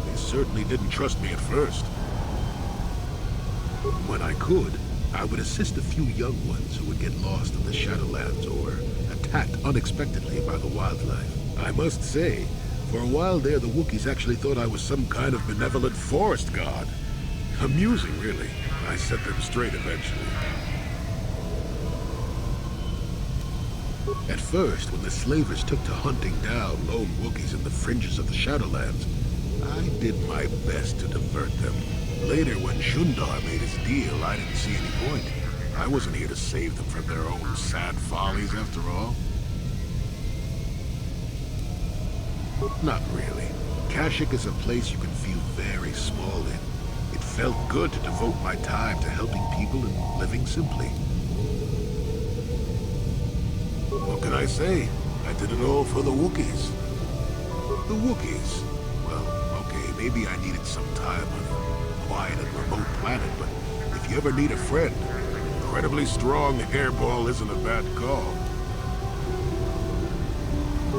They certainly didn't trust me at first. When I could, I would assist a few young ones who would get lost in the Shadowlands or attacked unexpectedly by the wildlife. I must say, for a while there, the Wookiees actually thought I was some kind of benevolent forest god. Amusing, really. I set them straight eventually. At first, when the slavers took to hunting down lone Wookiees in the fringes of the Shadowlands, I did my best to divert them. Later, when Shundar made his deal, I didn't see any point. I wasn't here to save them from their own sad follies, after all. Not really. Kashyyyk is a place you can feel very small in. It felt good to devote my time to helping people and living simply. What can I say? I did it all for the Wookiees. The Wookiees? Well, okay, maybe I needed some time on a quiet and remote planet, but if you ever need a friend, an incredibly strong hairball isn't a bad call.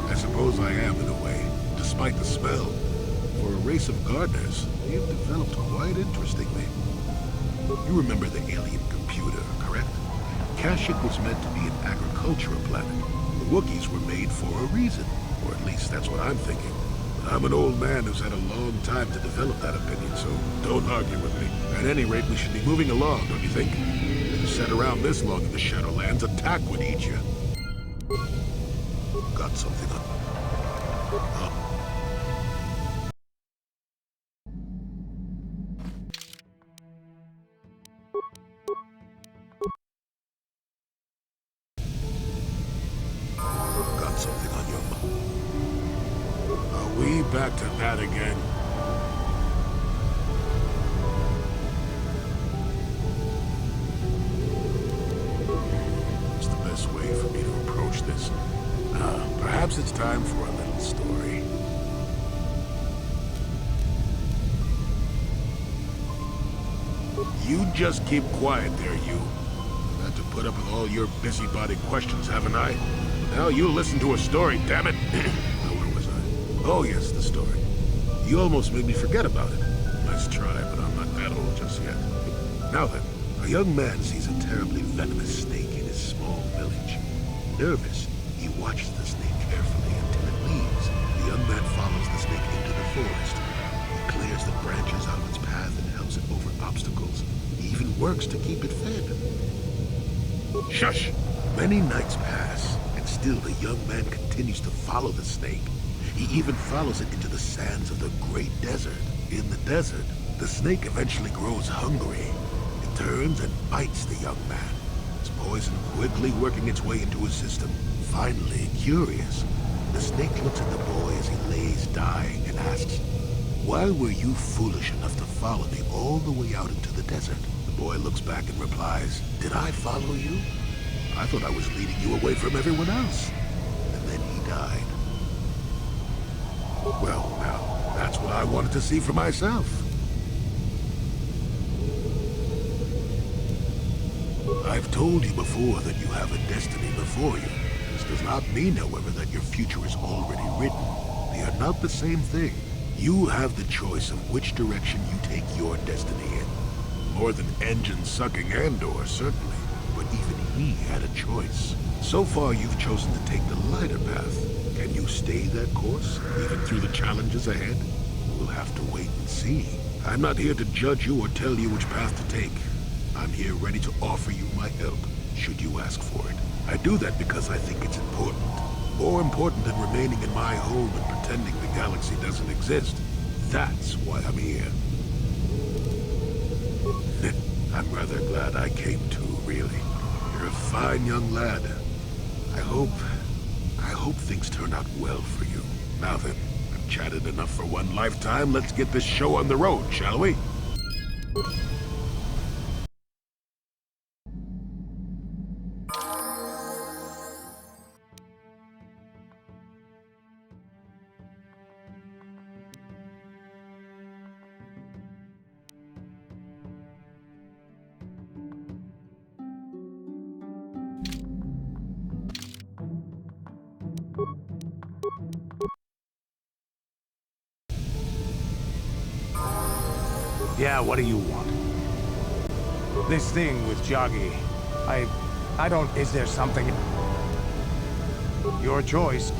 I suppose I am in a way, despite the smell. For a race of gardeners, they have developed quite interestingly. You remember the alien computer, correct? Kashyyyk was meant to be an agricultural planet. The Wookiees were made for a reason, or at least that's what I'm thinking. But I'm an old man who's had a long time to develop that opinion, so don't argue with me. At any rate, we should be moving along, don't you think? If you sat around this long in the Shadowlands, attack would eat you. Got something on. Got something on your mind. Are we back to that again? What's the best way for me to approach this? Perhaps it's time for a little story. You just keep quiet there, you. Had to put up with all your busybody questions, haven't I? Now you listen to a story, damn it! Now, where was I? Oh yes, the story. You almost made me forget about it. Nice try, but I'm not that old just yet. Now then, a young man sees a terribly venomous snake in his small village. Nervous, he watches the snake carefully until it leaves. The young man follows the snake into the forest. He clears the branches out of its path and helps it over obstacles. He even works to keep it fed. Shush! Many nights pass, and still the young man continues to follow the snake. He even follows it into the sands of the great desert. In the desert, the snake eventually grows hungry. It turns and bites the young man, its poison quickly working its way into his system. Finally, curious, the snake looks at the boy as he lays dying and asks, "Why were you foolish enough to follow me all the way out into the desert?" The boy looks back and replies, "Did I follow you? I thought I was leading you away from everyone else." And then he died. Well, now, that's what I wanted to see for myself. I've told you before that you have a destiny before you. This does not mean, however, that your future is already written. They are not the same thing. You have the choice of which direction you take your destiny in. More than engine-sucking Andor, certainly. But even he had a choice. So far, you've chosen to take the lighter path. Can you stay that course, even through the challenges ahead? We'll have to wait and see. I'm not here to judge you or tell you which path to take. I'm here ready to offer you my help, should you ask for it. I do that because I think it's important. More important than remaining in my home and pretending the galaxy doesn't exist. That's why I'm here. I'm rather glad I came too, really. You're a fine young lad. I hope things turn out well for you. Now then, I've chatted enough for one lifetime. Let's get this show on the road, shall we? Yeah, what do you want? This thing with Joggy. I don't... Is there something... Your choice.